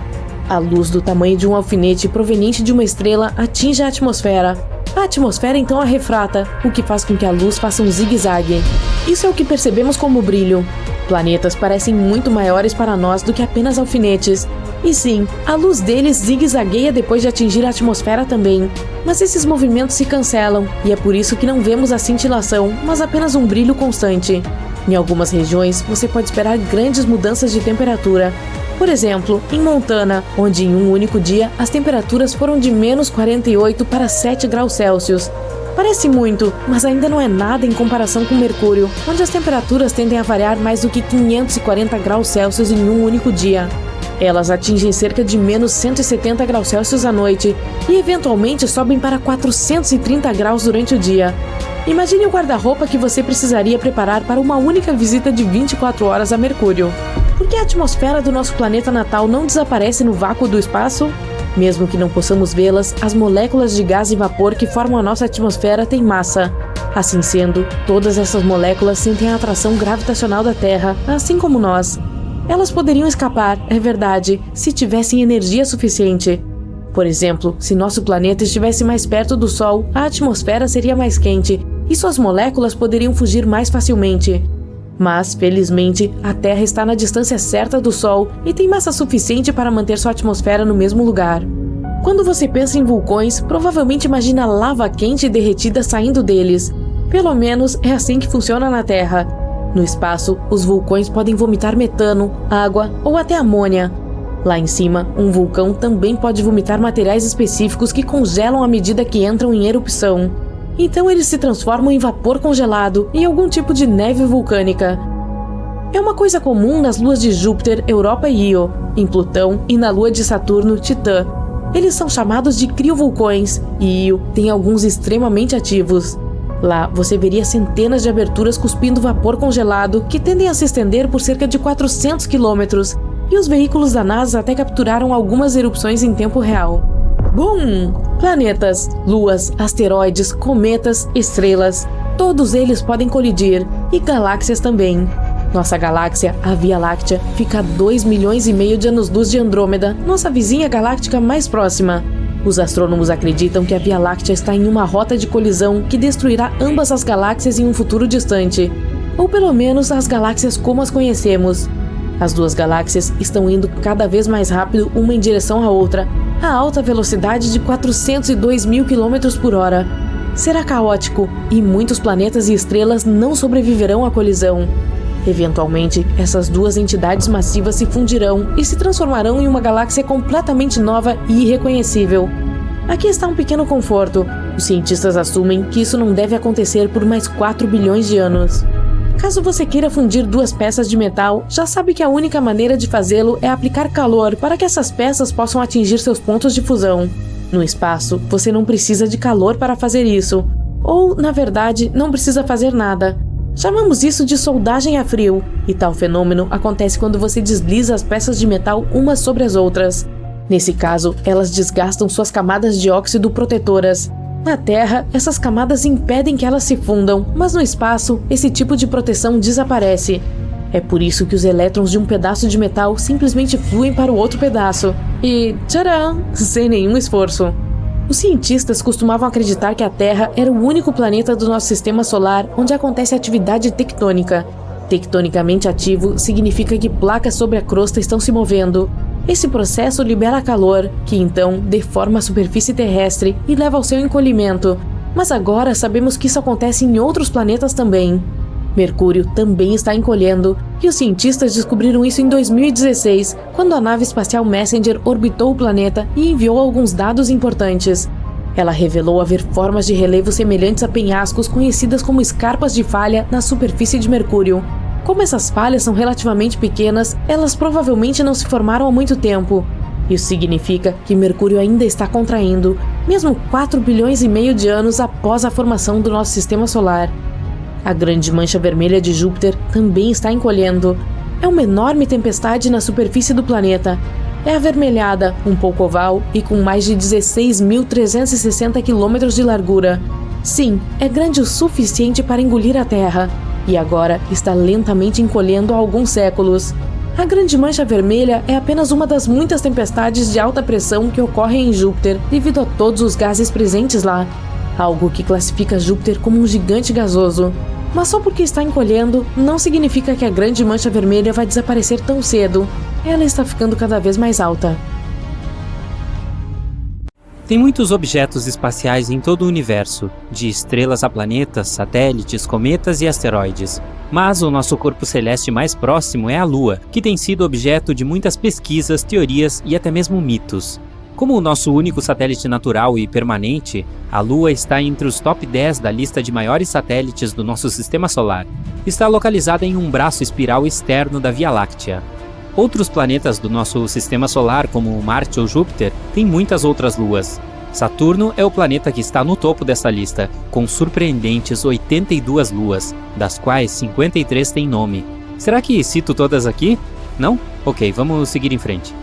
A luz do tamanho de um alfinete proveniente de uma estrela atinge a atmosfera. A atmosfera então a refrata, o que faz com que a luz faça um zigue-zague. Isso é o que percebemos como brilho. Planetas parecem muito maiores para nós do que apenas alfinetes. E sim, a luz deles zigue-zagueia depois de atingir a atmosfera também. Mas esses movimentos se cancelam, e é por isso que não vemos a cintilação, mas apenas um brilho constante. Em algumas regiões, você pode esperar grandes mudanças de temperatura. Por exemplo, em Montana, onde em um único dia as temperaturas foram de menos 48 para 7 graus Celsius. Parece muito, mas ainda não é nada em comparação com Mercúrio, onde as temperaturas tendem a variar mais do que 540 graus Celsius em um único dia. Elas atingem cerca de menos 170 graus Celsius à noite e eventualmente sobem para 430 graus durante o dia. Imagine o guarda-roupa que você precisaria preparar para uma única visita de 24 horas a Mercúrio. Por que a atmosfera do nosso planeta natal não desaparece no vácuo do espaço? Mesmo que não possamos vê-las, as moléculas de gás e vapor que formam a nossa atmosfera têm massa. Assim sendo, todas essas moléculas sentem a atração gravitacional da Terra, assim como nós. Elas poderiam escapar, é verdade, se tivessem energia suficiente. Por exemplo, se nosso planeta estivesse mais perto do Sol, a atmosfera seria mais quente e suas moléculas poderiam fugir mais facilmente. Mas, felizmente, a Terra está na distância certa do Sol e tem massa suficiente para manter sua atmosfera no mesmo lugar. Quando você pensa em vulcões, provavelmente imagina lava quente e derretida saindo deles. Pelo menos é assim que funciona na Terra. No espaço, os vulcões podem vomitar metano, água ou até amônia. Lá em cima, um vulcão também pode vomitar materiais específicos que congelam à medida que entram em erupção. Então eles se transformam em vapor congelado e algum tipo de neve vulcânica. É uma coisa comum nas luas de Júpiter, Europa e Io, em Plutão e na lua de Saturno, Titã. Eles são chamados de criovulcões e Io tem alguns extremamente ativos. Lá você veria centenas de aberturas cuspindo vapor congelado que tendem a se estender por cerca de 400 quilômetros, e os veículos da NASA até capturaram algumas erupções em tempo real. Bum! Planetas, luas, asteroides, cometas, estrelas, todos eles podem colidir, e galáxias também. Nossa galáxia, a Via Láctea, fica a 2,5 milhões de anos-luz de Andrômeda, nossa vizinha galáctica mais próxima. Os astrônomos acreditam que a Via Láctea está em uma rota de colisão que destruirá ambas as galáxias em um futuro distante, ou pelo menos as galáxias como as conhecemos. As duas galáxias estão indo cada vez mais rápido uma em direção à outra, a alta velocidade de 402 mil km por hora. Será caótico e muitos planetas e estrelas não sobreviverão à colisão. Eventualmente, essas duas entidades massivas se fundirão e se transformarão em uma galáxia completamente nova e irreconhecível. Aqui está um pequeno conforto. Os cientistas assumem que isso não deve acontecer por mais 4 bilhões de anos. Caso você queira fundir duas peças de metal, já sabe que a única maneira de fazê-lo é aplicar calor para que essas peças possam atingir seus pontos de fusão. No espaço, você não precisa de calor para fazer isso. Ou, na verdade, não precisa fazer nada. Chamamos isso de soldagem a frio, e tal fenômeno acontece quando você desliza as peças de metal umas sobre as outras. Nesse caso, elas desgastam suas camadas de óxido protetoras. Na Terra, essas camadas impedem que elas se fundam, mas no espaço, esse tipo de proteção desaparece. É por isso que os elétrons de um pedaço de metal simplesmente fluem para o outro pedaço. E, tcharam, sem nenhum esforço. Os cientistas costumavam acreditar que a Terra era o único planeta do nosso sistema solar onde acontece atividade tectônica. Tectonicamente ativo significa que placas sobre a crosta estão se movendo. Esse processo libera calor, que então deforma a superfície terrestre e leva ao seu encolhimento. Mas agora sabemos que isso acontece em outros planetas também. Mercúrio também está encolhendo, e os cientistas descobriram isso em 2016, quando a nave espacial Messenger orbitou o planeta e enviou alguns dados importantes. Ela revelou haver formas de relevo semelhantes a penhascos conhecidas como escarpas de falha na superfície de Mercúrio. Como essas falhas são relativamente pequenas, elas provavelmente não se formaram há muito tempo. Isso significa que Mercúrio ainda está contraindo, mesmo 4,5 bilhões de anos após a formação do nosso sistema solar. A grande mancha vermelha de Júpiter também está encolhendo. É uma enorme tempestade na superfície do planeta. É avermelhada, um pouco oval e com mais de 16.360 km de largura. Sim, é grande o suficiente para engolir a Terra. E agora está lentamente encolhendo há alguns séculos. A grande mancha vermelha é apenas uma das muitas tempestades de alta pressão que ocorrem em Júpiter devido a todos os gases presentes lá. Algo que classifica Júpiter como um gigante gasoso. Mas só porque está encolhendo, não significa que a grande mancha vermelha vai desaparecer tão cedo. Ela está ficando cada vez mais alta. Tem muitos objetos espaciais em todo o universo, de estrelas a planetas, satélites, cometas e asteroides. Mas o nosso corpo celeste mais próximo é a Lua, que tem sido objeto de muitas pesquisas, teorias e até mesmo mitos. Como o nosso único satélite natural e permanente, a Lua está entre os top 10 da lista de maiores satélites do nosso sistema solar. Está localizada em um braço espiral externo da Via Láctea. Outros planetas do nosso sistema solar, como Marte ou Júpiter, têm muitas outras luas. Saturno é o planeta que está no topo dessa lista, com surpreendentes 82 luas, das quais 53 têm nome. Será que cito todas aqui? Não? Ok, vamos seguir em frente.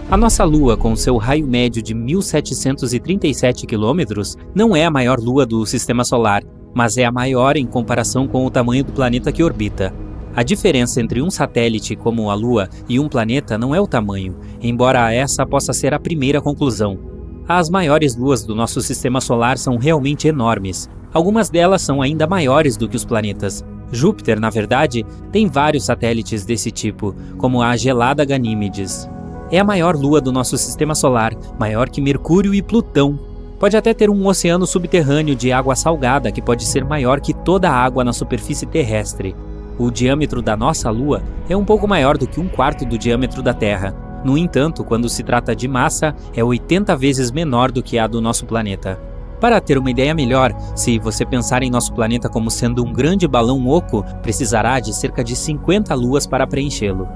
A nossa Lua, com seu raio médio de 1.737 km, não é a maior lua do sistema solar, mas é a maior em comparação com o tamanho do planeta que orbita. A diferença entre um satélite como a Lua e um planeta não é o tamanho, embora essa possa ser a primeira conclusão. As maiores luas do nosso sistema solar são realmente enormes. Algumas delas são ainda maiores do que os planetas. Júpiter, na verdade, tem vários satélites desse tipo, como a gelada Ganímedes. É a maior lua do nosso sistema solar, maior que Mercúrio e Plutão. Pode até ter um oceano subterrâneo de água salgada que pode ser maior que toda a água na superfície terrestre. O diâmetro da nossa Lua é um pouco maior do que 1/4 do diâmetro da Terra. No entanto, quando se trata de massa, é 80 vezes menor do que a do nosso planeta. Para ter uma ideia melhor, se você pensar em nosso planeta como sendo um grande balão oco, precisará de cerca de 50 luas para preenchê-lo.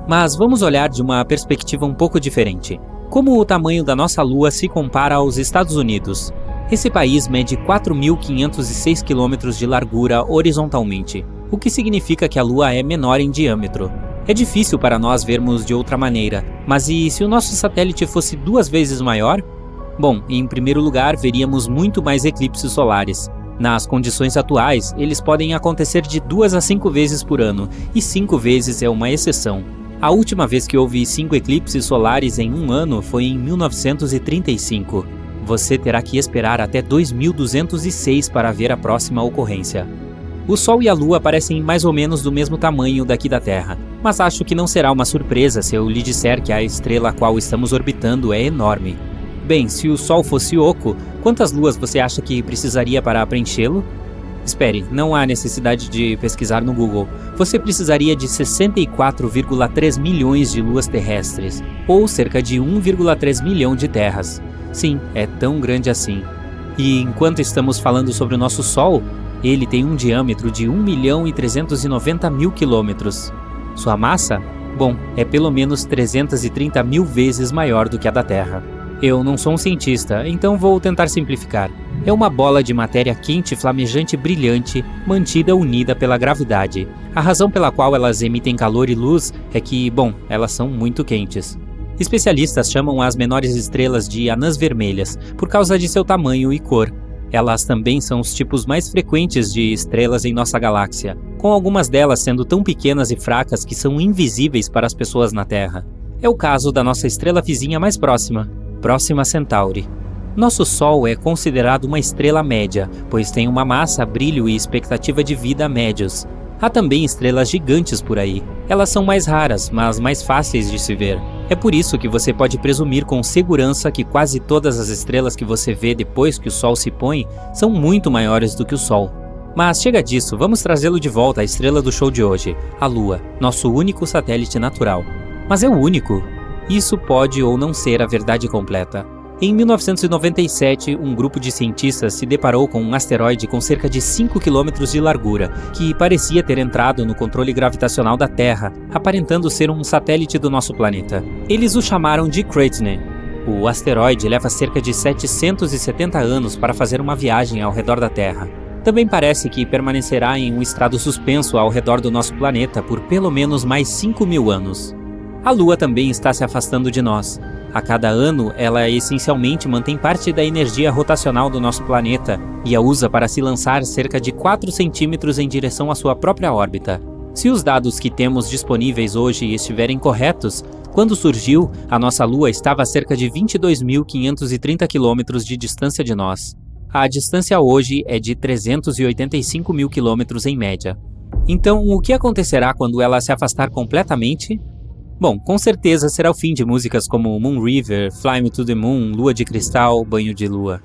Mas vamos olhar de uma perspectiva um pouco diferente. Como o tamanho da nossa Lua se compara aos Estados Unidos? Esse país mede 4.506 km de largura horizontalmente, o que significa que a Lua é menor em diâmetro. É difícil para nós vermos de outra maneira, mas e se o nosso satélite fosse 2 vezes maior? Bom, em primeiro lugar, veríamos muito mais eclipses solares. Nas condições atuais, eles podem acontecer de 2 a 5 vezes por ano, e 5 vezes é uma exceção. A última vez que houve 5 eclipses solares em um ano foi em 1935. Você terá que esperar até 2206 para ver a próxima ocorrência. O Sol e a Lua parecem mais ou menos do mesmo tamanho daqui da Terra, mas acho que não será uma surpresa se eu lhe disser que a estrela a qual estamos orbitando é enorme. Bem, se o Sol fosse oco, quantas luas você acha que precisaria para preenchê-lo? Espere, não há necessidade de pesquisar no Google. Você precisaria de 64,3 milhões de luas terrestres, ou cerca de 1,3 milhão de terras. Sim, é tão grande assim. E enquanto estamos falando sobre o nosso Sol, ele tem um diâmetro de 1.390.000 quilômetros. Sua massa? Bom, é pelo menos 330 mil vezes maior do que a da Terra. Eu não sou um cientista, então vou tentar simplificar. É uma bola de matéria quente, flamejante e brilhante, mantida unida pela gravidade. A razão pela qual elas emitem calor e luz é que, bom, elas são muito quentes. Especialistas chamam as menores estrelas de anãs vermelhas, por causa de seu tamanho e cor. Elas também são os tipos mais frequentes de estrelas em nossa galáxia, com algumas delas sendo tão pequenas e fracas que são invisíveis para as pessoas na Terra. É o caso da nossa estrela vizinha mais próxima, Próxima Centauri. Nosso Sol é considerado uma estrela média, pois tem uma massa, brilho e expectativa de vida médios. Há também estrelas gigantes por aí. Elas são mais raras, mas mais fáceis de se ver. É por isso que você pode presumir com segurança que quase todas as estrelas que você vê depois que o Sol se põe são muito maiores do que o Sol. Mas chega disso, vamos trazê-lo de volta à estrela do show de hoje, a Lua, nosso único satélite natural. Mas é o único? Isso pode ou não ser a verdade completa. Em 1997, um grupo de cientistas se deparou com um asteroide com cerca de 5 km de largura, que parecia ter entrado no controle gravitacional da Terra, aparentando ser um satélite do nosso planeta. Eles o chamaram de Creighton. O asteroide leva cerca de 770 anos para fazer uma viagem ao redor da Terra. Também parece que permanecerá em um estado suspenso ao redor do nosso planeta por pelo menos mais 5.000 anos. A Lua também está se afastando de nós. A cada ano, ela essencialmente mantém parte da energia rotacional do nosso planeta e a usa para se lançar cerca de 4 centímetros em direção à sua própria órbita. Se os dados que temos disponíveis hoje estiverem corretos, quando surgiu, a nossa Lua estava a cerca de 22.530 quilômetros de distância de nós. A distância hoje é de 385 mil quilômetros em média. Então, o que acontecerá quando ela se afastar completamente? Bom, com certeza será o fim de músicas como Moon River, Fly Me to the Moon, Lua de Cristal, Banho de Lua.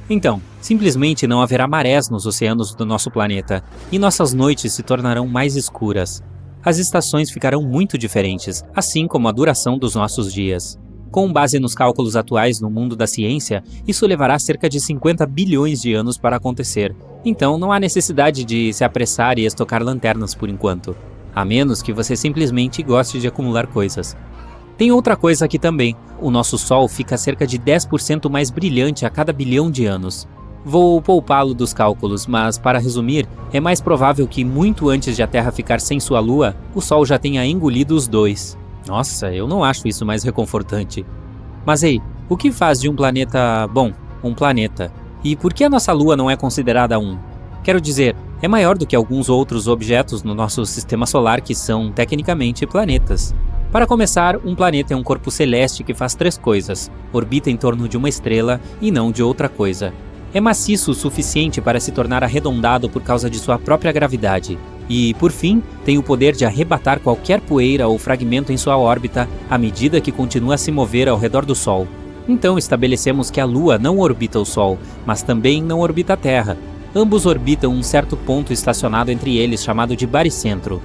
Então, simplesmente não haverá marés nos oceanos do nosso planeta, e nossas noites se tornarão mais escuras. As estações ficarão muito diferentes, assim como a duração dos nossos dias. Com base nos cálculos atuais no mundo da ciência, isso levará cerca de 50 bilhões de anos para acontecer. Então não há necessidade de se apressar e estocar lanternas por enquanto. a menos que você simplesmente goste de acumular coisas. Tem outra coisa aqui também. O nosso Sol fica cerca de 10% mais brilhante a cada bilhão de anos. Vou poupá-lo dos cálculos, mas para resumir, é mais provável que muito antes de a Terra ficar sem sua Lua, o Sol já tenha engolido os dois. Nossa, eu não acho isso mais reconfortante. Mas ei, o que faz de um planeta, bom, um planeta? E por que a nossa Lua não é considerada um? Quero dizer, é maior do que alguns outros objetos no nosso sistema solar que são, tecnicamente, planetas. Para começar, um planeta é um corpo celeste que faz 3 coisas: orbita em torno de uma estrela e não de outra coisa. É maciço o suficiente para se tornar arredondado por causa de sua própria gravidade. E, por fim, tem o poder de arrebatar qualquer poeira ou fragmento em sua órbita à medida que continua a se mover ao redor do Sol. Então estabelecemos que a Lua não orbita o Sol, mas também não orbita a Terra. Ambos orbitam um certo ponto estacionado entre eles chamado de baricentro.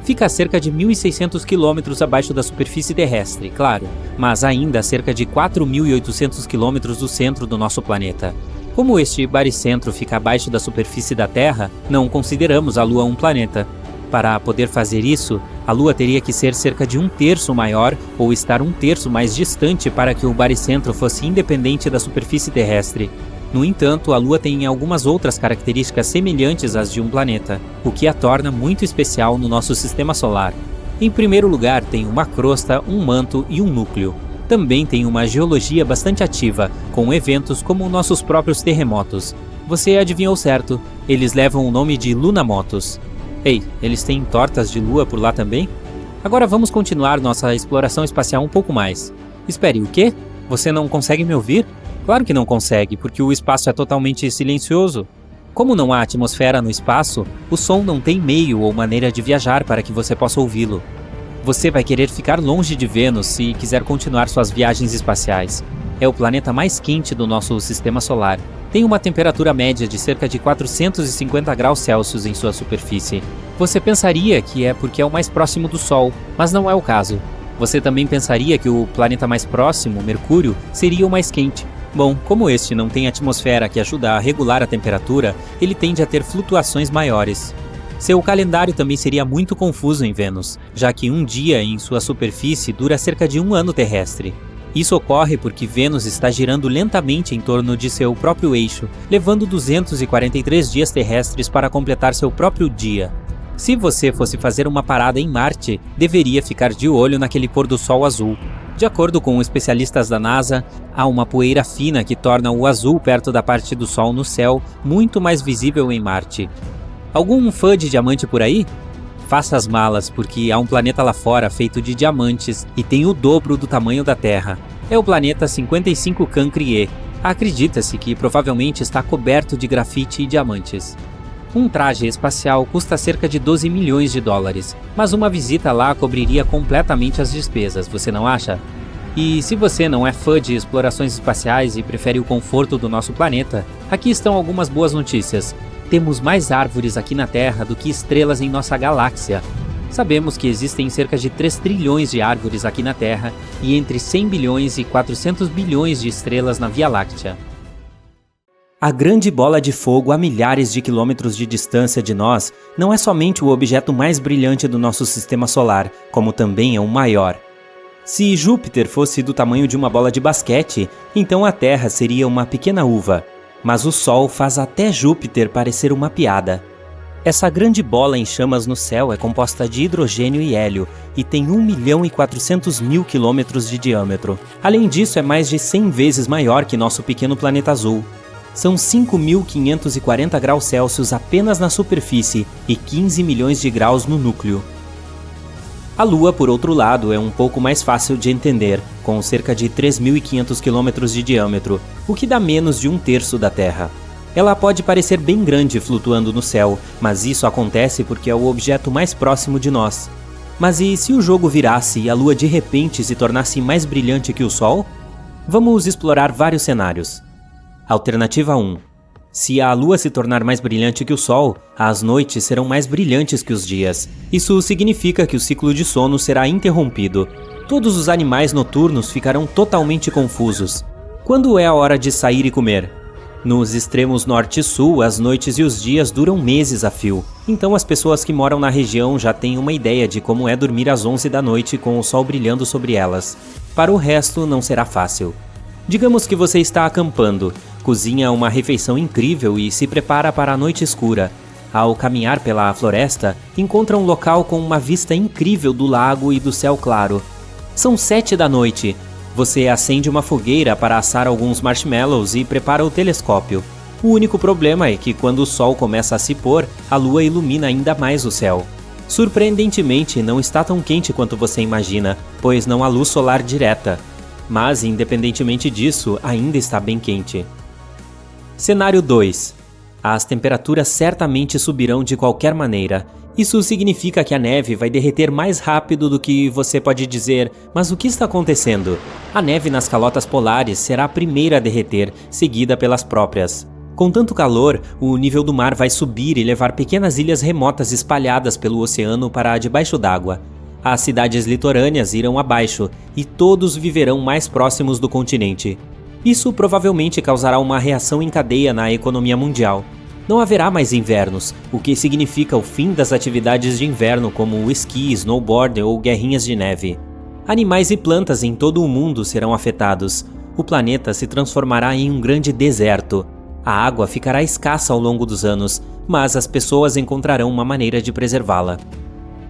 Fica a cerca de 1.600 km abaixo da superfície terrestre, claro, mas ainda a cerca de 4.800 km do centro do nosso planeta. Como este baricentro fica abaixo da superfície da Terra, não consideramos a Lua um planeta. Para poder fazer isso, a Lua teria que ser cerca de 1/3 maior ou estar 1/3 mais distante para que o baricentro fosse independente da superfície terrestre. No entanto, a Lua tem algumas outras características semelhantes às de um planeta, o que a torna muito especial no nosso sistema solar. Em primeiro lugar, tem uma crosta, um manto e um núcleo. Também tem uma geologia bastante ativa, com eventos como nossos próprios terremotos. Você adivinhou certo, eles levam o nome de lunamotos. Ei, eles têm tortas de lua por lá também? Agora vamos continuar nossa exploração espacial um pouco mais. Espere, o quê? Você não consegue me ouvir? Claro que não consegue, porque o espaço é totalmente silencioso. Como não há atmosfera no espaço, o som não tem meio ou maneira de viajar para que você possa ouvi-lo. Você vai querer ficar longe de Vênus se quiser continuar suas viagens espaciais. É o planeta mais quente do nosso sistema solar. Tem uma temperatura média de cerca de 450 graus Celsius em sua superfície. Você pensaria que é porque é o mais próximo do Sol, mas não é o caso. Você também pensaria que o planeta mais próximo, Mercúrio, seria o mais quente. Bom, como este não tem atmosfera que ajuda a regular a temperatura, ele tende a ter flutuações maiores. Seu calendário também seria muito confuso em Vênus, já que um dia em sua superfície dura cerca de 1 ano terrestre. Isso ocorre porque Vênus está girando lentamente em torno de seu próprio eixo, levando 243 dias terrestres para completar seu próprio dia. Se você fosse fazer uma parada em Marte, deveria ficar de olho naquele pôr do sol azul. De acordo com especialistas da NASA, há uma poeira fina que torna o azul perto da parte do Sol no céu muito mais visível em Marte. Algum fã de diamante por aí? Faça as malas, porque há um planeta lá fora feito de diamantes e tem o dobro do tamanho da Terra. É o planeta 55 Cancri. Acredita-se que provavelmente está coberto de grafite e diamantes. Um traje espacial custa cerca de 12 milhões de dólares, mas uma visita lá cobriria completamente as despesas, você não acha? E se você não é fã de explorações espaciais e prefere o conforto do nosso planeta, aqui estão algumas boas notícias. Temos mais árvores aqui na Terra do que estrelas em nossa galáxia. Sabemos que existem cerca de 3 trilhões de árvores aqui na Terra e entre 100 bilhões e 400 bilhões de estrelas na Via Láctea. A grande bola de fogo a milhares de quilômetros de distância de nós não é somente o objeto mais brilhante do nosso sistema solar, como também é o maior. Se Júpiter fosse do tamanho de uma bola de basquete, então a Terra seria uma pequena uva. Mas o Sol faz até Júpiter parecer uma piada. Essa grande bola em chamas no céu é composta de hidrogênio e hélio e tem 1.400.000 quilômetros de diâmetro. Além disso, é mais de 100 vezes maior que nosso pequeno planeta azul. São 5.540 graus Celsius apenas na superfície e 15 milhões de graus no núcleo. A Lua, por outro lado, é um pouco mais fácil de entender, com cerca de 3.500 km de diâmetro, o que dá menos de 1/3 da Terra. Ela pode parecer bem grande flutuando no céu, mas isso acontece porque é o objeto mais próximo de nós. Mas e se o jogo virasse e a Lua de repente se tornasse mais brilhante que o Sol? Vamos explorar vários cenários. Alternativa 1. Se a Lua se tornar mais brilhante que o Sol, as noites serão mais brilhantes que os dias. Isso significa que o ciclo de sono será interrompido. Todos os animais noturnos ficarão totalmente confusos. Quando é a hora de sair e comer? Nos extremos norte e sul, as noites e os dias duram meses a fio, então as pessoas que moram na região já têm uma ideia de como é dormir às 11 da noite com o sol brilhando sobre elas. Para o resto, não será fácil. Digamos que você está acampando, cozinha uma refeição incrível e se prepara para a noite escura. Ao caminhar pela floresta, encontra um local com uma vista incrível do lago e do céu claro. São 7 da noite. Você acende uma fogueira para assar alguns marshmallows e prepara o telescópio. O único problema é que quando o sol começa a se pôr, a lua ilumina ainda mais o céu. Surpreendentemente, não está tão quente quanto você imagina, pois não há luz solar direta. Mas, independentemente disso, ainda está bem quente. Cenário 2. As temperaturas certamente subirão de qualquer maneira. Isso significa que a neve vai derreter mais rápido do que você pode dizer, mas o que está acontecendo? A neve nas calotas polares será a primeira a derreter, seguida pelas próprias. Com tanto calor, o nível do mar vai subir e levar pequenas ilhas remotas espalhadas pelo oceano para debaixo d'água. As cidades litorâneas irão abaixo e todos viverão mais próximos do continente. Isso provavelmente causará uma reação em cadeia na economia mundial. Não haverá mais invernos, o que significa o fim das atividades de inverno como o esqui, snowboard ou guerrinhas de neve. Animais e plantas em todo o mundo serão afetados. O planeta se transformará em um grande deserto. A água ficará escassa ao longo dos anos, mas as pessoas encontrarão uma maneira de preservá-la.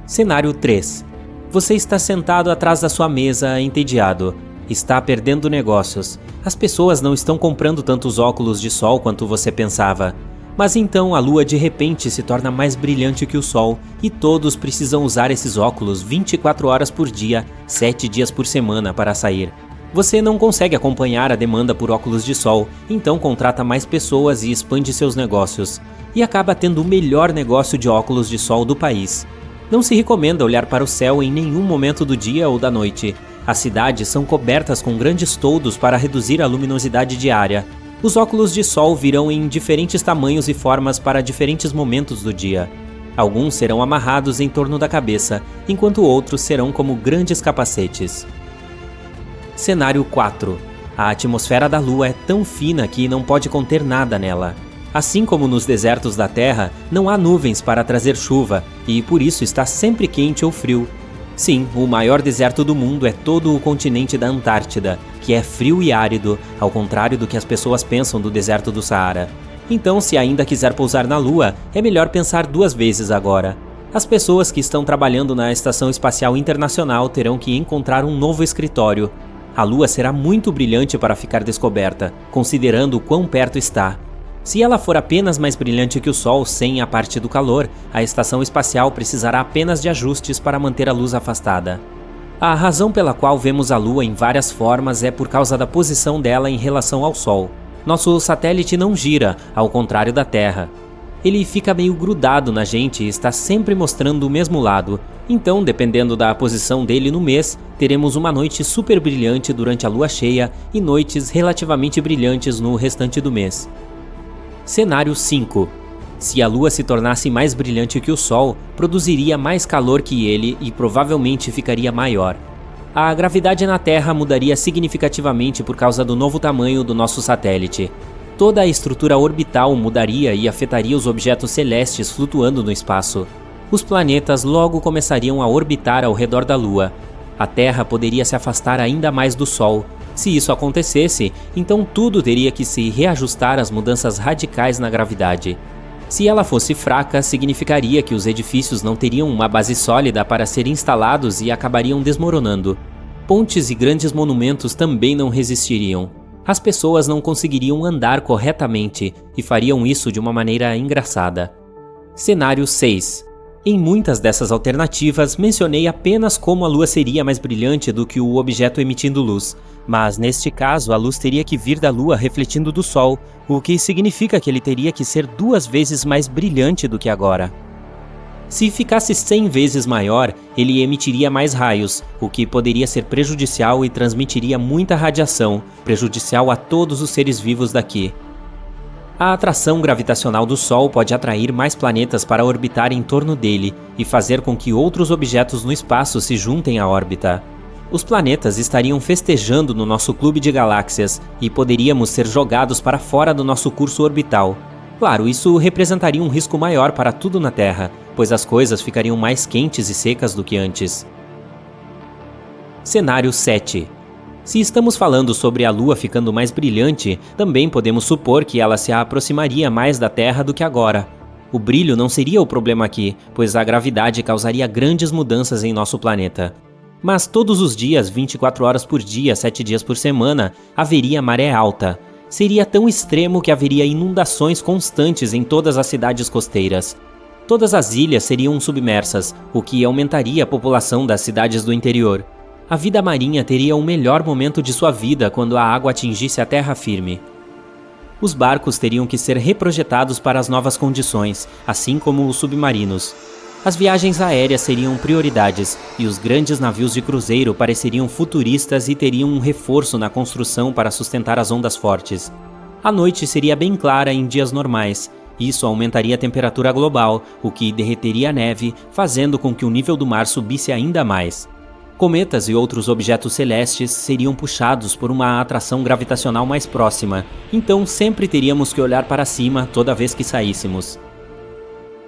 Cenário 3. Você está sentado atrás da sua mesa, entediado. Está perdendo negócios. As pessoas não estão comprando tantos óculos de sol quanto você pensava. Mas então a lua de repente se torna mais brilhante que o sol e todos precisam usar esses óculos 24 horas por dia, 7 dias por semana para sair. Você não consegue acompanhar a demanda por óculos de sol, então contrata mais pessoas e expande seus negócios. E acaba tendo o melhor negócio de óculos de sol do país. Não se recomenda olhar para o céu em nenhum momento do dia ou da noite. As cidades são cobertas com grandes toldos para reduzir a luminosidade diária. Os óculos de sol virão em diferentes tamanhos e formas para diferentes momentos do dia. Alguns serão amarrados em torno da cabeça, enquanto outros serão como grandes capacetes. Cenário 4. A atmosfera da Lua é tão fina que não pode conter nada nela. Assim como nos desertos da Terra, não há nuvens para trazer chuva, e por isso está sempre quente ou frio. Sim, o maior deserto do mundo é todo o continente da Antártida, que é frio e árido, ao contrário do que as pessoas pensam do deserto do Saara. Então, se ainda quiser pousar na Lua, é melhor pensar 2 vezes agora. As pessoas que estão trabalhando na Estação Espacial Internacional terão que encontrar um novo escritório. A Lua será muito brilhante para ficar descoberta, considerando o quão perto está. Se ela for apenas mais brilhante que o Sol sem a parte do calor, a estação espacial precisará apenas de ajustes para manter a luz afastada. A razão pela qual vemos a Lua em várias formas é por causa da posição dela em relação ao Sol. Nosso satélite não gira, ao contrário da Terra. Ele fica meio grudado na gente e está sempre mostrando o mesmo lado. Então, dependendo da posição dele no mês, teremos uma noite super brilhante durante a lua cheia e noites relativamente brilhantes no restante do mês. Cenário 5. Se a Lua se tornasse mais brilhante que o Sol, produziria mais calor que ele e provavelmente ficaria maior. A gravidade na Terra mudaria significativamente por causa do novo tamanho do nosso satélite. Toda a estrutura orbital mudaria e afetaria os objetos celestes flutuando no espaço. Os planetas logo começariam a orbitar ao redor da Lua. A Terra poderia se afastar ainda mais do Sol. Se isso acontecesse, então tudo teria que se reajustar às mudanças radicais na gravidade. Se ela fosse fraca, significaria que os edifícios não teriam uma base sólida para ser instalados e acabariam desmoronando. Pontes e grandes monumentos também não resistiriam. As pessoas não conseguiriam andar corretamente e fariam isso de uma maneira engraçada. Cenário 6. Em muitas dessas alternativas, mencionei apenas como a Lua seria mais brilhante do que o objeto emitindo luz, mas neste caso a luz teria que vir da Lua refletindo do Sol, o que significa que ele teria que ser 2 vezes mais brilhante do que agora. Se ficasse 100 vezes maior, ele emitiria mais raios, o que poderia ser prejudicial e transmitiria muita radiação, prejudicial a todos os seres vivos daqui. A atração gravitacional do Sol pode atrair mais planetas para orbitar em torno dele e fazer com que outros objetos no espaço se juntem à órbita. Os planetas estariam festejando no nosso clube de galáxias e poderíamos ser jogados para fora do nosso curso orbital. Claro, isso representaria um risco maior para tudo na Terra, pois as coisas ficariam mais quentes e secas do que antes. Cenário 7. Se estamos falando sobre a Lua ficando mais brilhante, também podemos supor que ela se aproximaria mais da Terra do que agora. O brilho não seria o problema aqui, pois a gravidade causaria grandes mudanças em nosso planeta. Mas todos os dias, 24 horas por dia, 7 dias por semana, haveria maré alta. Seria tão extremo que haveria inundações constantes em todas as cidades costeiras. Todas as ilhas seriam submersas, o que aumentaria a população das cidades do interior. A vida marinha teria o melhor momento de sua vida quando a água atingisse a terra firme. Os barcos teriam que ser reprojetados para as novas condições, assim como os submarinos. As viagens aéreas seriam prioridades e os grandes navios de cruzeiro pareceriam futuristas e teriam um reforço na construção para sustentar as ondas fortes. A noite seria bem clara em dias normais. Isso aumentaria a temperatura global, o que derreteria a neve, fazendo com que o nível do mar subisse ainda mais. Cometas e outros objetos celestes seriam puxados por uma atração gravitacional mais próxima, então sempre teríamos que olhar para cima toda vez que saíssemos.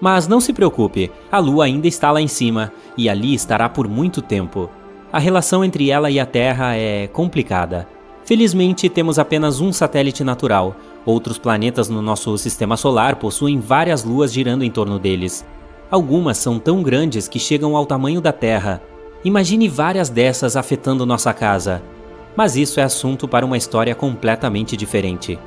Mas não se preocupe, a Lua ainda está lá em cima, e ali estará por muito tempo. A relação entre ela e a Terra é complicada. Felizmente, temos apenas um satélite natural. Outros planetas no nosso sistema solar possuem várias luas girando em torno deles. Algumas são tão grandes que chegam ao tamanho da Terra. Imagine várias dessas afetando nossa casa. Mas isso é assunto para uma história completamente diferente.